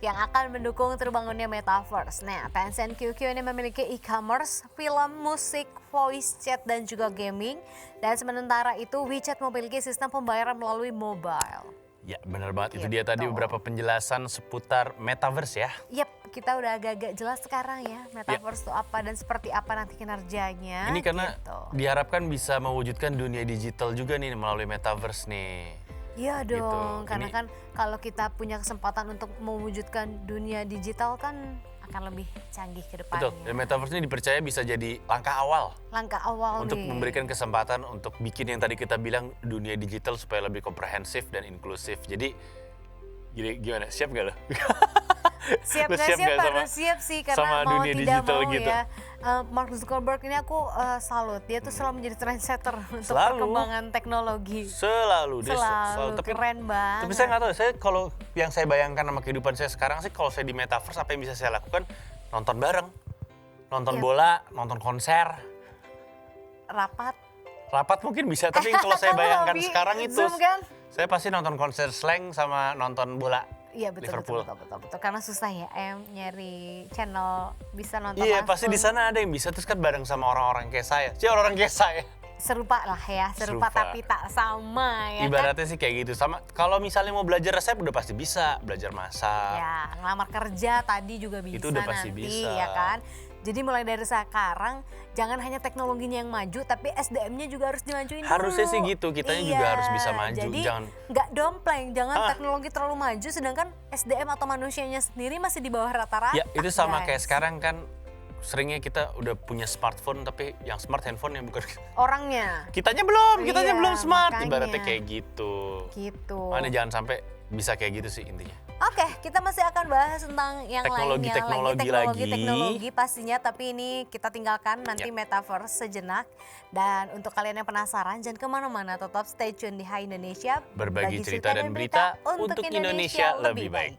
yang akan mendukung terbangunnya Metaverse. Nah, Tencent QQ ini memiliki e-commerce, film, musik, voice chat, dan juga gaming. Dan sementara itu WeChat memiliki sistem pembayaran melalui mobile. Ya, benar banget. Itu dia tadi beberapa penjelasan seputar Metaverse ya. Yap, kita udah agak-agak jelas sekarang ya Metaverse itu apa dan seperti apa nanti kinerjanya. Ini karena diharapkan bisa mewujudkan dunia digital juga nih melalui Metaverse nih. Iya dong, karena kan kalau kita punya kesempatan untuk mewujudkan dunia digital kan akan lebih canggih ke depannya. Betul, dan Metaverse ini dipercaya bisa jadi langkah awal. Langkah awal untuk memberikan kesempatan untuk bikin yang tadi kita bilang dunia digital supaya lebih komprehensif dan inklusif. Jadi gimana? Siap gak lo? Siap gak siap? Harus siap sih karena sama mau dunia tidak digital mau gitu. Ya. Mark Zuckerberg ini aku salut. Dia tuh selalu menjadi trendsetter untuk Selalu. perkembangan teknologi. Selalu. Tapi, keren banget. Tapi saya nggak tahu, saya kalau yang saya bayangkan sama kehidupan saya sekarang sih, kalau saya di Metaverse apa yang bisa saya lakukan? Nonton bareng, nonton bola, nonton konser. Rapat mungkin bisa, tapi kalau saya bayangkan sekarang itu, Zoom, kan? saya pasti nonton konser slang sama nonton bola. Iya betul. Karena susah ya nyari channel bisa nonton Iya, langsung. pasti di sana ada yang bisa, terus kan bareng sama orang-orang kayak saya. Orang-orang kayak saya. Serupa lah ya, serupa tapi tak sama ya. Ibaratnya sih kayak gitu. Sama kalau misalnya mau belajar resep udah pasti bisa, belajar masak. Ya, ngelamar kerja tadi juga bisa itu udah pasti nanti bisa. ya kan. Jadi mulai dari sekarang jangan hanya teknologinya yang maju tapi SDM-nya juga harus dimajuin dulu. Harusnya sih gitu, kitanya juga harus bisa maju. Jadi Jangan nggak dompleng, jangan teknologi terlalu maju sedangkan SDM atau manusianya sendiri masih di bawah rata-rata. ya itu sama kayak guys. sekarang kan seringnya kita udah punya smartphone tapi yang smart handphone yang bukan Orangnya kitanya Iya, belum smart makanya. ibaratnya kayak gitu. gitu. Makanya jangan sampai bisa kayak gitu sih intinya. Oke, kita masih akan bahas tentang yang lainnya Teknologi lagi. teknologi pastinya, tapi ini kita tinggalkan nanti Ya. metaverse sejenak. Dan untuk kalian yang penasaran, jangan kemana-mana, tetap stay tune di Hai Indonesia. Berbagi cerita dan berita untuk Indonesia lebih baik.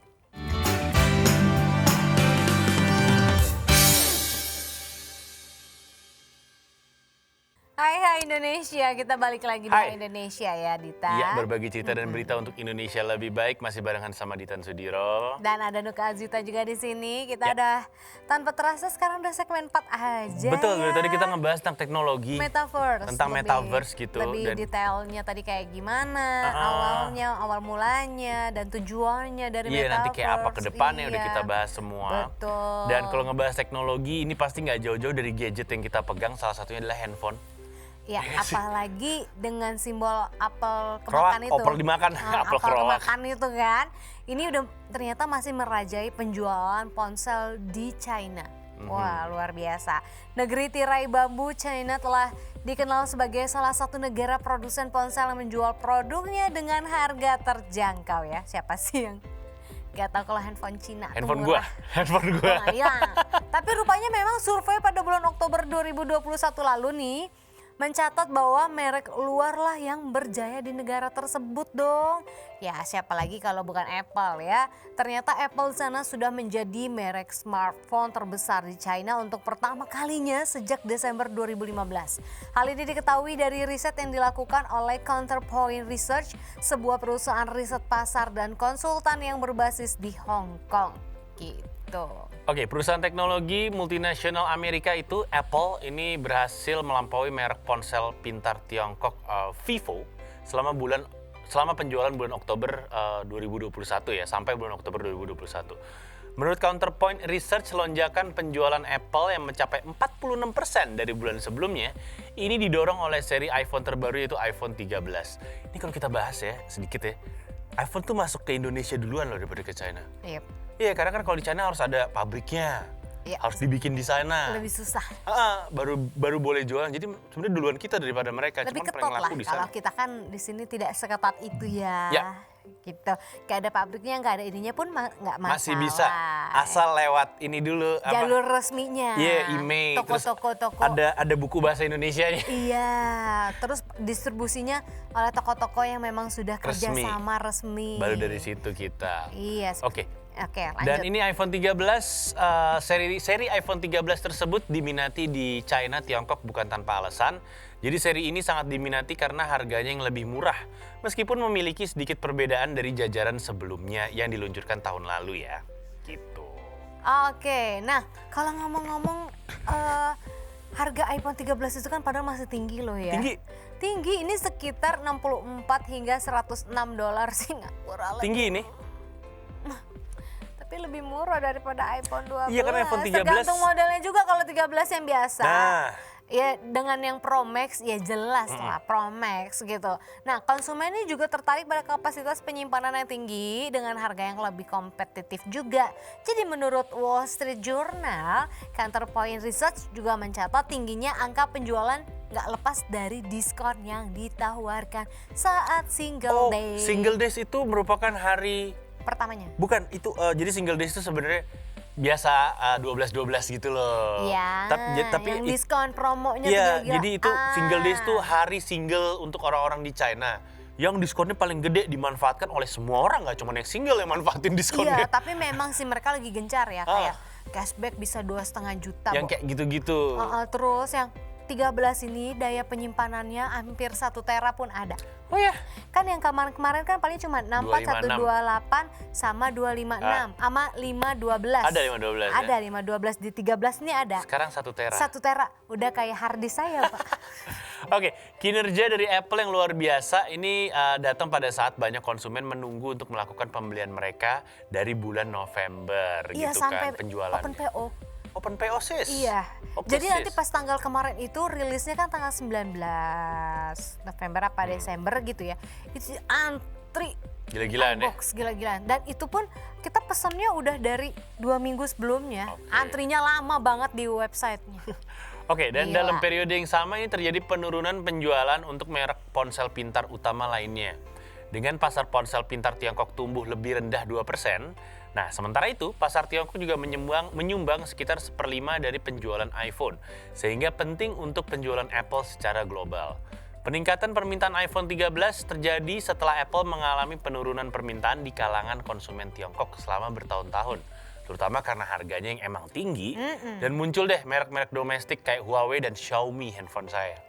Hai Indonesia, kita balik lagi di Hai. Hai Indonesia ya Dita. Iya, berbagi cerita dan berita untuk Indonesia lebih baik masih barengan sama Ditan Sudiro. Dan ada Nuka Azita juga di sini. Kita Ya. ada tanpa terasa sekarang udah segmen 4 aja. Betul, ya. dari tadi kita ngebahas tentang teknologi. Metaverse. Tentang metaverse gitu, Lebih dan- detailnya tadi kayak gimana, awal mulanya dan tujuannya dari Iya, metaverse. nanti kayak apa ke depannya udah Iya. kita bahas semua. Betul. Dan kalau ngebahas teknologi ini pasti nggak jauh-jauh dari gadget yang kita pegang, salah satunya adalah handphone. Ya, apalagi dengan simbol apel Kroak, kemakan itu. opel dimakan, apel kroak. kemakan itu kan. Ini udah ternyata masih merajai penjualan ponsel di China. Wah, luar biasa. Negeri tirai bambu China telah dikenal sebagai salah satu negara produsen ponsel yang menjual produknya dengan harga terjangkau ya. Siapa sih yang gak tahu kalau handphone Cina tuh Handphone murah? gua. Nah, ya. Tapi rupanya memang survei pada bulan Oktober 2021 lalu nih mencatat bahwa merek luar lah yang berjaya di negara tersebut dong. Ya siapa lagi kalau bukan Apple ya. Ternyata Apple di sana sudah menjadi merek smartphone terbesar di China untuk pertama kalinya sejak Desember 2015. Hal ini diketahui dari riset yang dilakukan oleh Counterpoint Research, sebuah perusahaan riset pasar dan konsultan yang berbasis di Hong Kong. Gitu. Oke, perusahaan teknologi multinasional Amerika itu Apple ini berhasil melampaui merek ponsel pintar Tiongkok Vivo selama penjualan bulan Oktober 2021 ya, sampai bulan Oktober 2021. Menurut Counterpoint Research, lonjakan penjualan Apple yang mencapai 46% dari bulan sebelumnya ini didorong oleh seri iPhone terbaru yaitu iPhone 13. Ini kalau kita bahas ya sedikit ya, iPhone tuh masuk ke Indonesia duluan loh daripada ke China. Yep. Iya, karena kan kalau di China harus ada pabriknya, Iya. harus dibikin di sana. Lebih susah. Baru boleh jualan. Jadi sebenarnya duluan kita daripada mereka. Lebih Cuman ketat paling lah. laku di Kalau sana. kita kan di sini tidak seketat itu ya. Ya. Gitu. Kayak ada pabriknya, nggak ada ininya pun nggak masalah. Masih bisa, asal lewat ini dulu. jalur resminya. Iya, email. Terus Toko-toko. ada buku bahasa Indonesianya. Iya. Terus distribusinya oleh toko-toko yang memang sudah Resmi. kerjasama resmi. Baru dari situ kita. Iya. Oke. Oke, lanjut. Dan ini iPhone 13, seri iPhone 13 tersebut diminati di China, Tiongkok bukan tanpa alasan. Jadi seri ini sangat diminati karena harganya yang lebih murah. Meskipun memiliki sedikit perbedaan dari jajaran sebelumnya yang diluncurkan tahun lalu ya. Gitu. Oke, nah kalau ngomong-ngomong harga iPhone 13 itu kan padahal masih tinggi loh ya. Tinggi, ini sekitar 64 hingga 106 dolar Singapura. Tinggi ini? Tapi lebih murah daripada iPhone 12. Iya, kan iPhone 13. Tergantung modelnya juga, kalau 13 yang biasa. Nah. Ya dengan yang Pro Max ya jelas lah Pro Max gitu. Nah konsumen ini juga tertarik pada kapasitas penyimpanan yang tinggi dengan harga yang lebih kompetitif juga. Jadi menurut Wall Street Journal, Counterpoint Research juga mencatat tingginya angka penjualan nggak lepas dari diskon yang ditawarkan saat Single Day. Single Days itu merupakan hari Pertamanya. bukan itu jadi Single Days itu sebenarnya biasa 12-12 gitu loh. Iya, Tapi yang diskon promonya iya, tuh gila-gila. jadi itu Single Days tuh hari single untuk orang-orang di China. Yang diskonnya paling gede dimanfaatkan oleh semua orang, nggak cuma yang single yang manfaatin diskonnya. Iya, tapi memang sih mereka lagi gencar ya, kayak cashback bisa 2,5 juta. Yang kayak gitu-gitu. Terus yang 13 ini daya penyimpanannya hampir 1 tera pun ada. Oh ya. Kan yang kemarin kan paling cuma 64, 128 sama 256 sama 512. Ada 512 Ada 512 di 13 ini ada. Sekarang 1 tera. 1 tera, udah kayak hard disk saya, Pak. Oke, kinerja dari Apple yang luar biasa ini datang pada saat banyak konsumen menunggu untuk melakukan pembelian mereka dari bulan November Iya, gitu sampai kan penjualannya. open PO. Open PO sis. Iya. Oke, Jadi nanti sis. pas tanggal kemarin itu rilisnya kan tanggal 19 November apa Desember gitu ya. Itu antri Gila-gilaan ya. unbox gila-gilaan. Dan itu pun kita pesennya udah dari 2 minggu sebelumnya. Oke. Antrinya lama banget di websitenya. Oke, dan Gila. dalam periode yang sama ini terjadi penurunan penjualan untuk merek ponsel pintar utama lainnya. Dengan pasar ponsel pintar Tiongkok tumbuh lebih rendah 2%, nah sementara itu pasar Tiongkok juga menyumbang sekitar 1/5 dari penjualan iPhone, sehingga penting untuk penjualan Apple secara global. Peningkatan permintaan iPhone 13 terjadi setelah Apple mengalami penurunan permintaan di kalangan konsumen Tiongkok selama bertahun-tahun. Terutama karena harganya yang emang tinggi, dan muncul deh merek-merek domestik kayak Huawei dan Xiaomi handphone saya.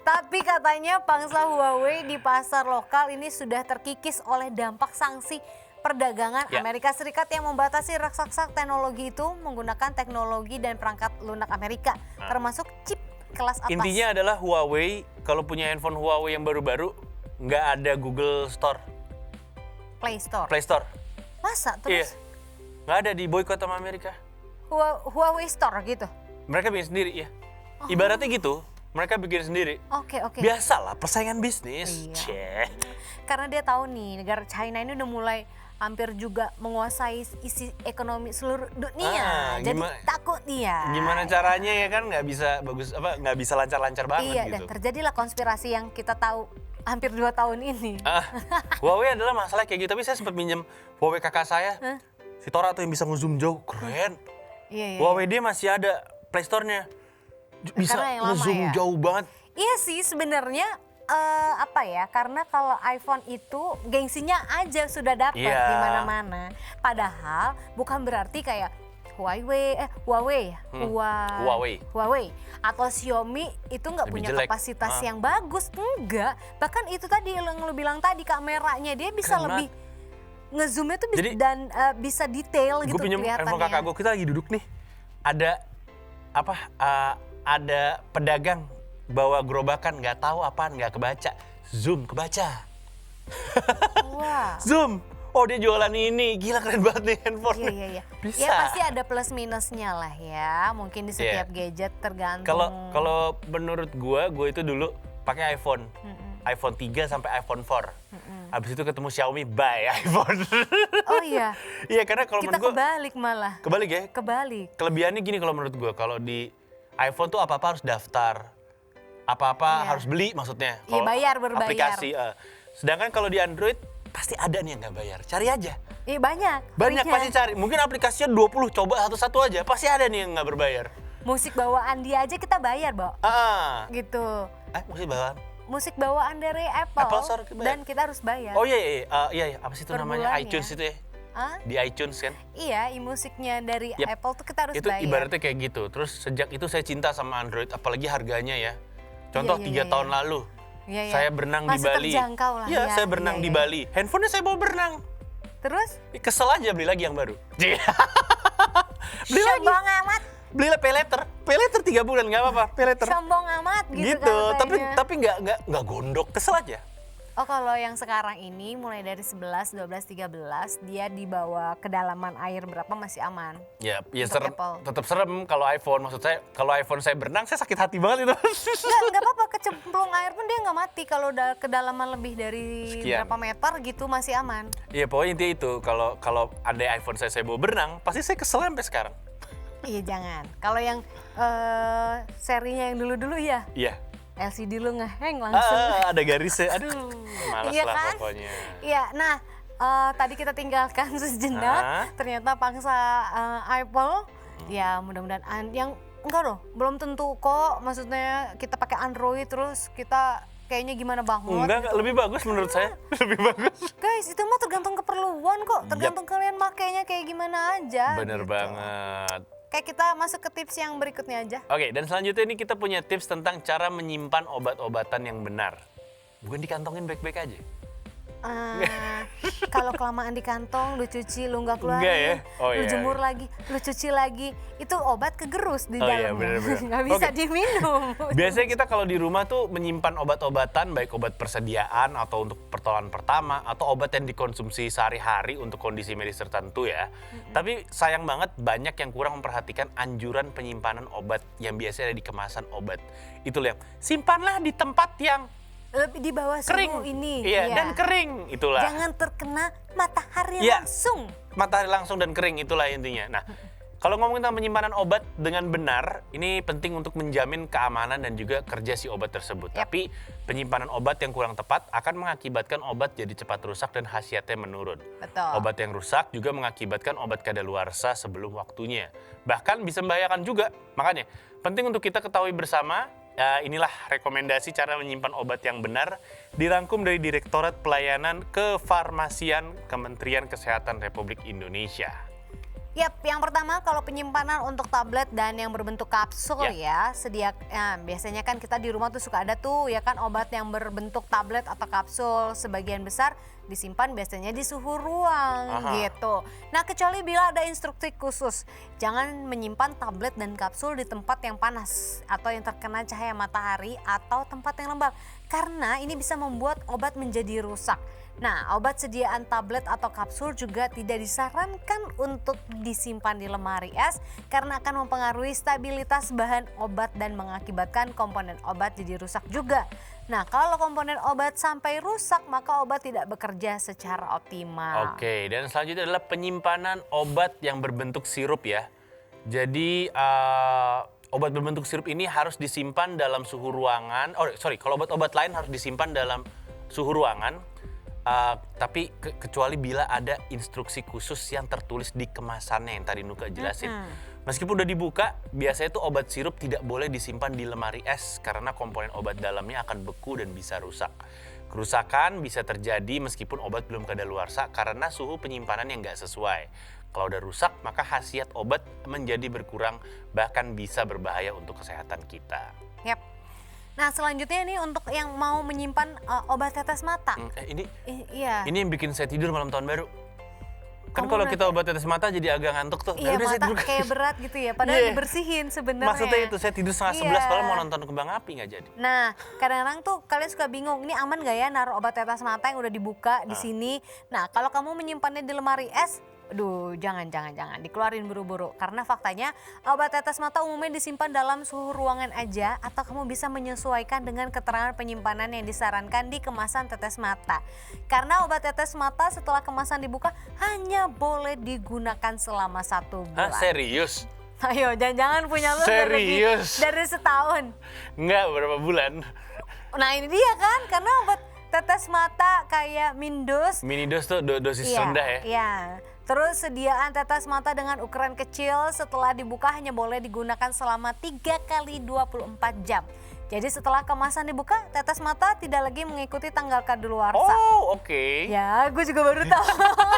Tapi katanya pangsa Huawei di pasar lokal ini sudah terkikis oleh dampak sanksi perdagangan Ya. Amerika Serikat yang membatasi raksasa teknologi itu menggunakan teknologi dan perangkat lunak Amerika, termasuk chip kelas atas. Intinya adalah Huawei, kalau punya handphone Huawei yang baru-baru, nggak ada Google Store, Play Store. Play Store. Masa Iya, terus nggak ada di boykot sama Amerika. Huawei Store gitu? Mereka bikin sendiri ya. Ibaratnya gitu, mereka bikin sendiri. Oke. Biasalah persaingan bisnis. Iya. Cie. Karena dia tahu nih negara China ini udah mulai hampir juga menguasai isi ekonomi seluruh dunia. Jadi Gimana- takut dia. Gimana caranya ya kan nggak bisa bagus nggak bisa lancar-lancar banget Iya, dan gitu. terjadilah konspirasi yang kita tahu hampir 2 tahun ini. Huawei adalah masalah kayak gitu, tapi saya sempat minjem Huawei kakak saya. Si Tora tuh yang bisa nge-zoom jauh, keren. Iya. Huawei dia masih ada Play Store-nya. Bisa Karena yang lama nge-zoom ya. jauh banget. Iya sih sebenarnya apa ya? Karena kalau iPhone itu gengsinya aja sudah dapat Iya. di mana-mana. Padahal bukan berarti kayak Huawei ya? Huawei atau Xiaomi itu nggak Lebih punya jelek. kapasitas yang bagus, enggak. Bahkan itu tadi yang lu bilang tadi, kameranya dia bisa Keren lebih ngezoomnya tuh bisa, Jadi, dan bisa detail gitu Gue pinjem handphone kakak kelihatannya. gue, kita lagi duduk nih. Ada ada pedagang bawa gerobakan, nggak tahu apaan, nggak kebaca. Zoom, kebaca. Wah. Zoom. Oh, dia jualan ini. Gila, keren banget nih handphone. Iya. Bisa. Ya pasti ada plus minusnya lah ya. Mungkin di setiap gadget tergantung. Kalau menurut gue itu dulu pakai iPhone. iPhone 3 sampai iPhone 4. Habis itu ketemu Xiaomi, buy iPhone. Oh iya. Iya, karena kalau Kita menurut gue kebalik malah. kebalik ya. Kebalik. Kelebihannya gini kalau menurut gue, kalau di iPhone tuh apa-apa harus daftar. Apa-apa Iya. harus beli maksudnya. Iya, Kalau berbayar. aplikasi. Sedangkan kalau di Android pasti ada nih yang nggak bayar. Cari aja. Iya banyak. Banyak triknya. pasti cari. Mungkin aplikasinya 20, coba satu-satu aja. Pasti ada nih yang nggak berbayar. Musik bawaan dia aja kita bayar, Bo. Gitu. Musik bawaan. Musik bawaan dari Apple, Apple Store kita bayar. dan kita harus bayar. Oh iya. Apa sih itu Per namanya? bulan iTunes ya. itu ya? Hah? Di iTunes kan? Iya, musiknya dari Yap. Apple tuh kita harus Itu bayar. ibaratnya kayak gitu. Terus sejak itu saya cinta sama Android, apalagi harganya ya. Contoh Iya, 3 tahun lalu, Iya. saya berenang Masih di Bali. terjangkau lah. Iya, ya. saya berenang Iya, di iya. Bali. Handphonenya saya bawa berenang. Terus? Kesel aja beli lagi yang baru. Beli lagi. Sombong amat. Belilah pay later 3 bulan nggak apa-apa, pay later. Sombong amat gitu, Gitu, katanya. tapi nggak gondok, kesel aja. Oh, kalau yang sekarang ini mulai dari 11, 12, 13 dia dibawa kedalaman air berapa masih aman. Ya Untuk serem, Apple. tetap serem kalau iPhone. Maksud saya, kalau iPhone saya berenang, saya sakit hati banget itu. Nggak apa-apa, kecemplung air pun dia nggak mati kalau udah kedalaman lebih dari Sekian. berapa meter gitu masih aman. Iya, pokoknya intinya itu. Kalau ada iPhone saya bawa berenang, pasti saya kesel sampai sekarang. Iya jangan. Kalau yang serinya yang dulu-dulu ya Iya. LCD lu ngeheng langsung. Ada garisnya. Aduh, malas Iya lah kan? pokoknya. Iya, nah tadi kita tinggalkan sejenak. Ternyata pangsa Apple, ya mudah-mudahan yang enggak loh, belum tentu kok. Maksudnya kita pakai Android terus kita kayaknya gimana banget. Enggak, lebih bagus menurut saya. Lebih bagus. Guys, itu mah tergantung keperluan kok. Tergantung kalian makainya kayak gimana aja. Bener gitu. banget. Kayak kita masuk ke tips yang berikutnya aja. Oke, dan selanjutnya ini kita punya tips tentang cara menyimpan obat-obatan yang benar. Bukan dikantongin baik-baik aja. Kalau kelamaan di kantong, lu cuci, lu nggak keluarin, Enggak ya? Oh, lu iya, jemur iya. lagi, lu cuci lagi, itu obat kegerus di Oh, iya, dalamnya. bener-bener. Nggak bisa Oke. diminum. Biasanya kita kalau di rumah tuh menyimpan obat-obatan, baik obat persediaan atau untuk pertolongan pertama, atau obat yang dikonsumsi sehari-hari untuk kondisi medis tertentu ya. Tapi sayang banget banyak yang kurang memperhatikan anjuran penyimpanan obat yang biasanya ada di kemasan obat. Itu yang simpanlah di tempat yang Lebih di bawah kering. suhu ini. Iya, ya. dan kering. Itulah. Jangan terkena matahari Iya. langsung. Matahari langsung dan kering, itulah intinya. Nah, kalau ngomongin tentang penyimpanan obat dengan benar, ini penting untuk menjamin keamanan dan juga kerja si obat tersebut. Yap. Tapi penyimpanan obat yang kurang tepat akan mengakibatkan obat jadi cepat rusak dan khasiatnya menurun. Betul. Obat yang rusak juga mengakibatkan obat kadaluarsa sebelum waktunya. Bahkan bisa membahayakan juga. Makanya, penting untuk kita ketahui bersama, inilah rekomendasi cara menyimpan obat yang benar dirangkum dari Direktorat Pelayanan Kefarmasian Kementerian Kesehatan Republik Indonesia. Yap, yang pertama kalau penyimpanan untuk tablet dan yang berbentuk kapsul ya, biasanya kan kita di rumah tuh suka ada tuh ya kan obat yang berbentuk tablet atau kapsul, sebagian besar disimpan biasanya di suhu ruang gitu. Nah, kecuali bila ada instruksi khusus, jangan menyimpan tablet dan kapsul di tempat yang panas atau yang terkena cahaya matahari atau tempat yang lembab karena ini bisa membuat obat menjadi rusak. Nah, obat sediaan tablet atau kapsul juga tidak disarankan untuk disimpan di lemari es karena akan mempengaruhi stabilitas bahan obat dan mengakibatkan komponen obat jadi rusak juga. Nah, kalau komponen obat sampai rusak maka obat tidak bekerja secara optimal. Oke, dan selanjutnya adalah penyimpanan obat yang berbentuk sirup ya. Jadi obat berbentuk sirup ini harus disimpan dalam suhu ruangan. Kalau obat-obat lain harus disimpan dalam suhu ruangan. Tapi kecuali bila ada instruksi khusus yang tertulis di kemasannya yang tadi Nuka jelasin. Meskipun udah dibuka, biasanya itu obat sirup tidak boleh disimpan di lemari es karena komponen obat dalamnya akan beku dan bisa rusak. Kerusakan bisa terjadi meskipun obat belum kadaluarsa karena suhu penyimpanan yang nggak sesuai. Kalau udah rusak, maka khasiat obat menjadi berkurang bahkan bisa berbahaya untuk kesehatan kita. Yap. Nah, selanjutnya nih untuk yang mau menyimpan obat tetes mata. Iya. Ini yang bikin saya tidur malam tahun baru. Kan Kamu kalau berarti- kita obat tetes mata jadi agak ngantuk tuh. Iya, Udah, saya mata tidur. kayak berat gitu ya. Padahal Iya. dibersihin sebenarnya. Maksudnya itu, saya tidur setengah 11 Iya. padahal mau nonton kembang api nggak jadi. Nah, kadang-kadang tuh kalian suka bingung, ini aman gak ya naruh obat tetes mata yang udah dibuka di sini. Nah, kalau kamu menyimpannya di lemari es, aduh jangan dikeluarin buru-buru. Karena faktanya obat tetes mata umumnya disimpan dalam suhu ruangan aja atau kamu bisa menyesuaikan dengan keterangan penyimpanan yang disarankan di kemasan tetes mata. Karena obat tetes mata setelah kemasan dibuka hanya boleh digunakan selama 1 Hah, bulan. serius? Ayo, jangan punya lu udah lebih Serius? dari setahun. Nggak, berapa bulan? Nah ini dia kan, karena obat tetes mata kayak Mindos. Minidos tuh dosis rendah ya? Iya. Terus sediaan tetes mata dengan ukuran kecil setelah dibuka hanya boleh digunakan selama 3 kali 24 jam. Jadi setelah kemasan dibuka, tetes mata tidak lagi mengikuti tanggal kadaluarsa. Oh, oke. Ya, gue juga baru tahu.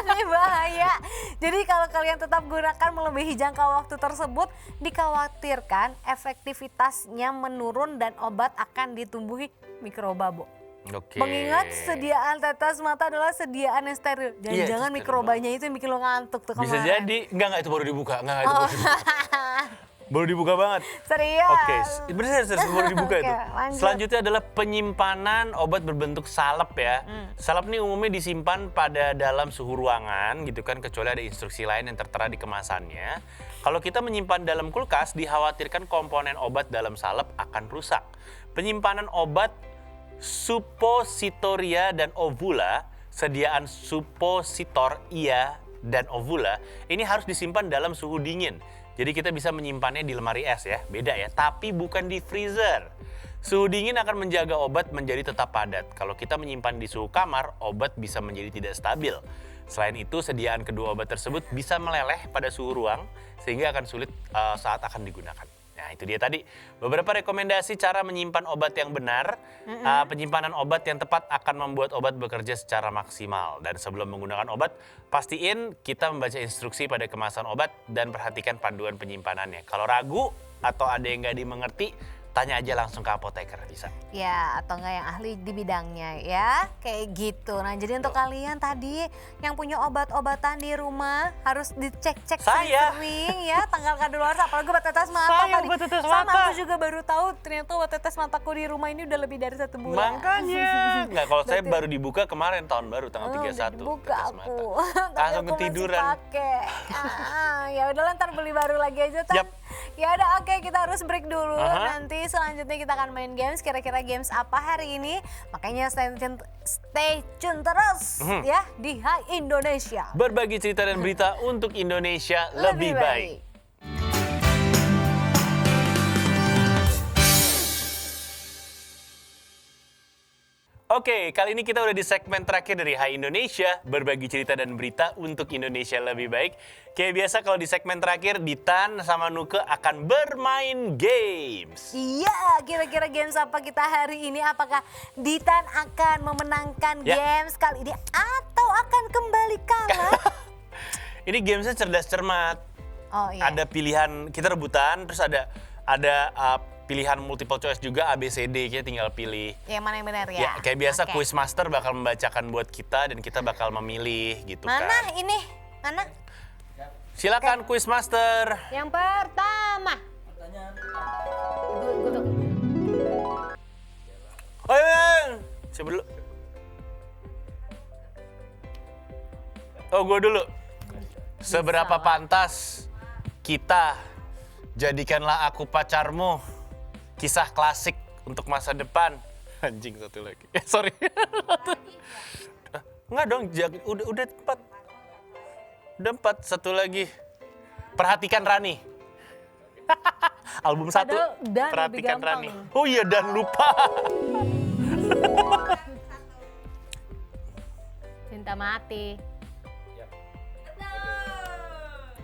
Ini bahaya. Jadi kalau kalian tetap gunakan melebihi jangka waktu tersebut, dikhawatirkan efektivitasnya menurun dan obat akan ditumbuhi mikroba, Bu. Oke. Mengingat sediaan tetes mata adalah sediaan yang steril. Iya, Jangan-jangan itu steril mikrobanya itu yang bikin lo ngantuk tuh Bisa kemarin. jadi. Enggak, itu baru dibuka. Enggak, itu baru dibuka. Baru dibuka banget. Serius. Oke, bener baru dibuka Oke, itu. lanjut. Selanjutnya adalah penyimpanan obat berbentuk salep ya. Salep ini umumnya disimpan pada dalam suhu ruangan gitu kan, kecuali ada instruksi lain yang tertera di kemasannya. Kalau kita menyimpan dalam kulkas, dikhawatirkan komponen obat dalam salep akan rusak. Penyimpanan obat suppositoria dan ovula, sediaan suppositor iya dan ovula, ini harus disimpan dalam suhu dingin. Jadi kita bisa menyimpannya di lemari es ya, beda ya, tapi bukan di freezer. Suhu dingin akan menjaga obat menjadi tetap padat. Kalau kita menyimpan di suhu kamar, obat bisa menjadi tidak stabil. Selain itu, sediaan kedua obat tersebut bisa meleleh pada suhu ruang, sehingga akan sulit saat akan digunakan. Nah, itu dia tadi beberapa rekomendasi cara menyimpan obat yang benar. Penyimpanan obat yang tepat akan membuat obat bekerja secara maksimal. Dan sebelum menggunakan obat, pastiin kita membaca instruksi pada kemasan obat dan perhatikan panduan penyimpanannya. Kalau ragu atau ada yang nggak dimengerti, tanya aja langsung ke apoteker bisa. Ya, atau enggak yang ahli di bidangnya ya, kayak gitu. Nah, jadi untuk kalian tadi yang punya obat-obatan di rumah harus dicek-cek Saya. sering-sering ya, tanggal kadaluarsa. Apalagi obat tetes mata Saya tadi. obat tetes Sama mata. aku juga baru tahu ternyata obat tetes mataku di rumah ini udah lebih dari 1 bulan. Makanya. Nggak, kalau saya baru dibuka kemarin tahun baru tanggal 31. Buka tetes aku. mata. Tapi Langsung aku masih ketiduran. pakai. Ya udahlah ntar beli baru lagi aja, Tan. Yap. Ya udah, oke, kita harus break dulu. Aha. Nanti selanjutnya kita akan main games. Kira-kira games apa hari ini? Makanya stay tune terus ya di Hai Indonesia. Berbagi cerita dan berita untuk Indonesia lebih baik. Oke, kali ini kita udah di segmen terakhir dari Hai Indonesia, berbagi cerita dan berita untuk Indonesia lebih baik. Kayak biasa kalau di segmen terakhir, Ditan sama Nuke akan bermain games. Iya, kira-kira games apa kita hari ini? Apakah Ditan akan memenangkan Ya. games kali ini atau akan kembali kalah? Ini gamesnya cerdas cermat. Oh iya. Ada pilihan, kita rebutan, terus ada pilihan multiple choice juga, ABCD, kita tinggal pilih. Yang mana yang benar ya? Ya, kayak biasa Oke. Quizmaster bakal membacakan buat kita dan kita bakal memilih gitu Mana kan. ini? Mana? Silakan Quizmaster. Yang pertama. Gue tuh. Oh iya, siapa dulu? Oh, gue dulu. Seberapa pantas kita jadikanlah aku pacarmu, kisah klasik untuk masa depan. Anjing satu lagi. Sorry. Enggak dong, udah 4. Udah 4, satu lagi. Perhatikan Rani. Album 1. Padahal Dan Perhatikan lebih gampang. Rani. Oh iya, Dan lupa. Cinta mati.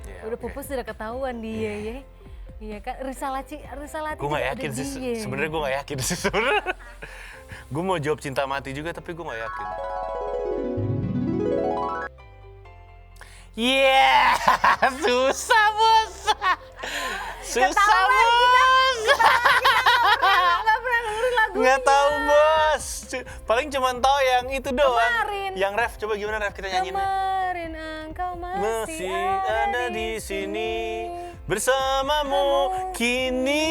Ya, Udah oke. pupus sudah ketahuan dia ya. Iya kan, Risalati Gue gak yakin sih, sebenarnya gue gak yakin sih sebenarnya. Gue mau jawab cinta mati juga tapi gue gak yakin. Yeah, susah bos. Susah bos. Gak pernah dengerin lagu. Nggak tahu bos. Paling cuma tahu yang itu doang. Kemarin. Yang ref, coba gimana ref kita nyanyiin. Kemarin engkau masih Ada di sini bersamamu kini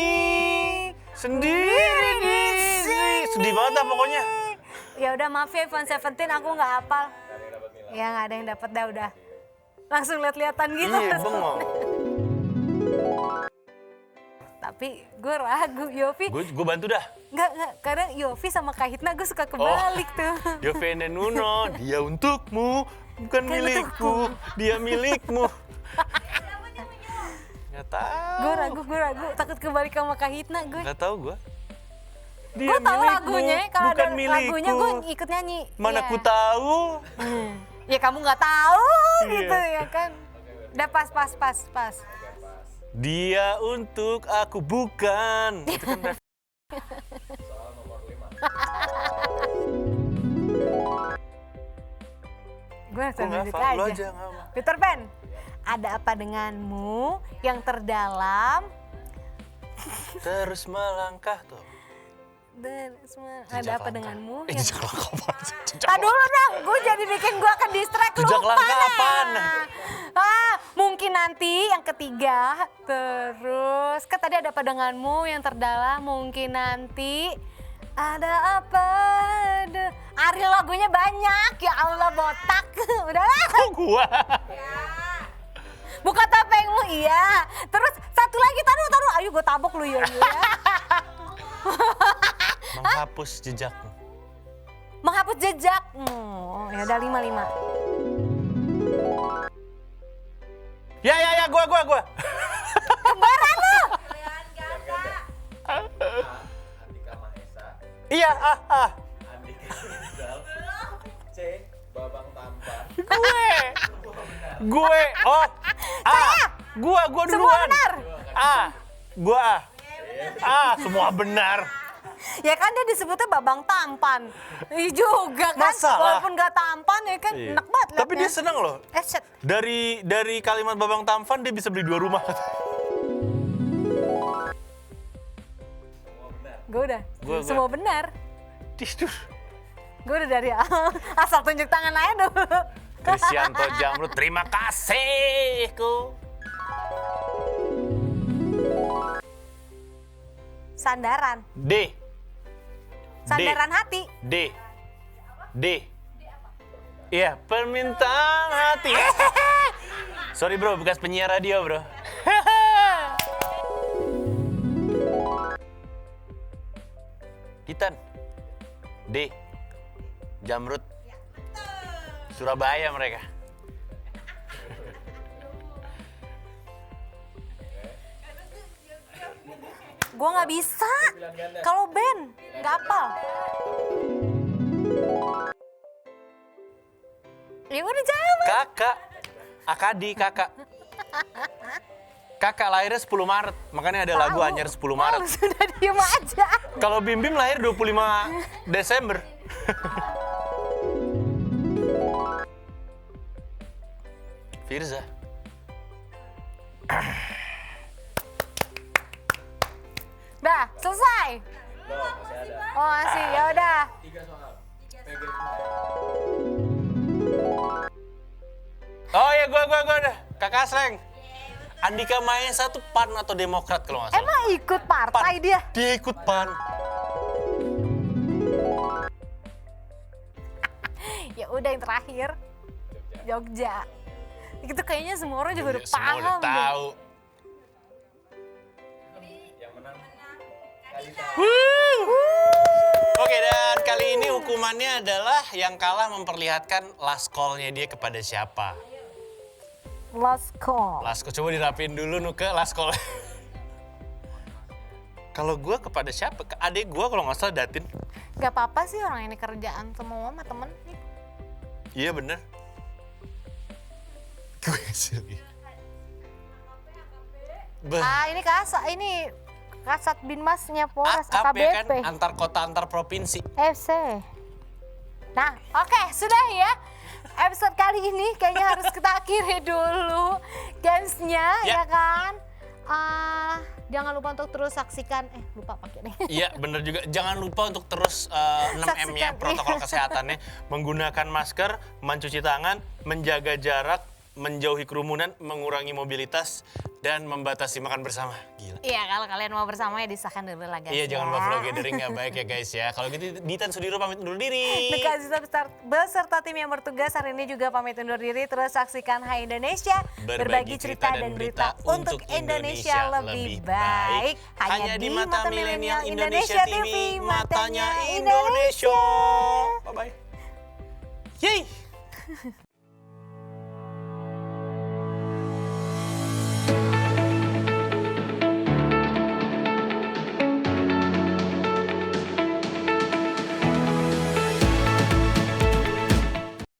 sendiri di sini. Sedih banget dah pokoknya. Ya udah, maaf ya Ivan Seventeen, aku nggak hafal. Ya nggak ada yang dapat dah udah. Langsung lihat-lihatan gitu. Iya bengong. Tapi gue ragu, Yofi. Gue bantu dah. Nggak, kadang Yofi sama Kahitna gue suka kebalik tuh. Yovene Nuno, dia untukmu, bukan Kan milikku, dia milikmu. Nggak tahu. Gue ragu, takut kebalik sama Kahitna gue. Nggak tahu gue. Gue tahu lagunya, kalau ada bukan milikku. lagunya gue ikut nyanyi. Mana Iya. ku tahu. Ya kamu nggak tahu Iya. gitu ya kan. Udah pas. Dia untuk aku bukan. Itu kan ref. Gue langsung Gue nggak nunjuk hafal, lu aja. aja nggak apa. Peter Pan, ada apa denganmu yang terdalam? Terus melangkah tuh. Ada apa denganmu? Jejak langkah apaan sih? Tak dulu dong, gue jadi bikin gue ke distract lupa. Jejak langkah nah. apaan? Mungkin nanti yang ketiga. Terus, kan tadi ada apa denganmu yang terdalam, mungkin nanti ada apa? Ariel lagunya banyak, ya Allah botak. Udahlah. Kok gua? Buka topengmu, iya. Terus satu lagi, taruh. Ayo gue tabok lu ya. Menghapus jejakmu. Menghapus jejak. Ya udah 5. Ya, gua. Kembaran lu. Andika Mahesa, Iya, Andika Rizal, C. Babang Tampan. Gue. Oh, Gua Semua duluan. benar. Gua semua benar. Ya kan dia disebutnya babang tampan. Iya juga kan. Masalah. Walaupun gak tampan ya kan enak banget Tapi dia liatnya. seneng loh. Set. Dari kalimat babang tampan dia bisa beli 2 rumah. Gue udah. Gua- Semua benar. Tidur. Gue udah dari asal tunjuk tangan aja dulu. Krisyanto Jamrut, terima kasih. Sandaran. D. Sandaran hati. D. D. Iya, permintaan hati. Sorry bro, bekas penyiar radio bro. Titan. D. Jamrut. Surabaya mereka. Gue nggak bisa. Kalau band, nggak hafal. Ya udah jawab. Kakak. Akadi kakak. Kakak lahirnya 10 Maret, makanya ada lagu Tahu. Anyer 10 Maret. Sudah diem aja. Kalau Bim Bim lahir 25 Desember. Firza. Dah, selesai. Belum, masih ada. Oh masih, ya udah. 3 soal. PG semua ya. Oh ya, gua udah. Kakak Sleng. Andika Mahesa tuh PAN atau Demokrat kalau nggak salah. Emang ikut PAN. partai dia? Dia ikut PAN. Ya udah yang terakhir. Jogja. Itu kayaknya semua orang juga udah Semua paham. udah deh. tahu. Yang menang Kalita. Oke, dan kali ini hukumannya adalah yang kalah memperlihatkan last call-nya dia kepada siapa. Last call. Last call, coba dirapin dulu Nuke last call. Kalau gue kepada siapa? Ke adik gue kalau nggak salah Datin. Gak apa-apa sih orang ini kerjaan semua sama temen. Iya bener. Gue hasil. Ini Kasat Binmasnya Polres AKP kan AKBP. antar kota antar provinsi. FC. Nah, oke, sudah ya. Episode kali ini kayaknya harus kita akhiri dulu gamesnya, Ya. ya kan? Jangan lupa untuk terus saksikan, lupa pakai nih. Iya bener juga. Jangan lupa untuk terus 6M-nya, Saksikan. protokol kesehatannya. Menggunakan masker, mencuci tangan, menjaga jarak, menjauhi kerumunan, mengurangi mobilitas, dan membatasi makan bersama. Gila. Iya, kalau kalian mau bersama ya disahkan dulu lah guys. Iya, jangan ya. buffalo gathering nggak baik ya guys ya. Kalau gitu Ditan Sudiro pamit undur diri. Nika Aziza beserta tim yang bertugas hari ini juga pamit undur diri. Terus saksikan Hai Indonesia, berbagi cerita dan berita untuk Indonesia lebih baik. Hanya di Mata Milenial Indonesia TV, matanya Indonesia. Bye-bye. Yeay.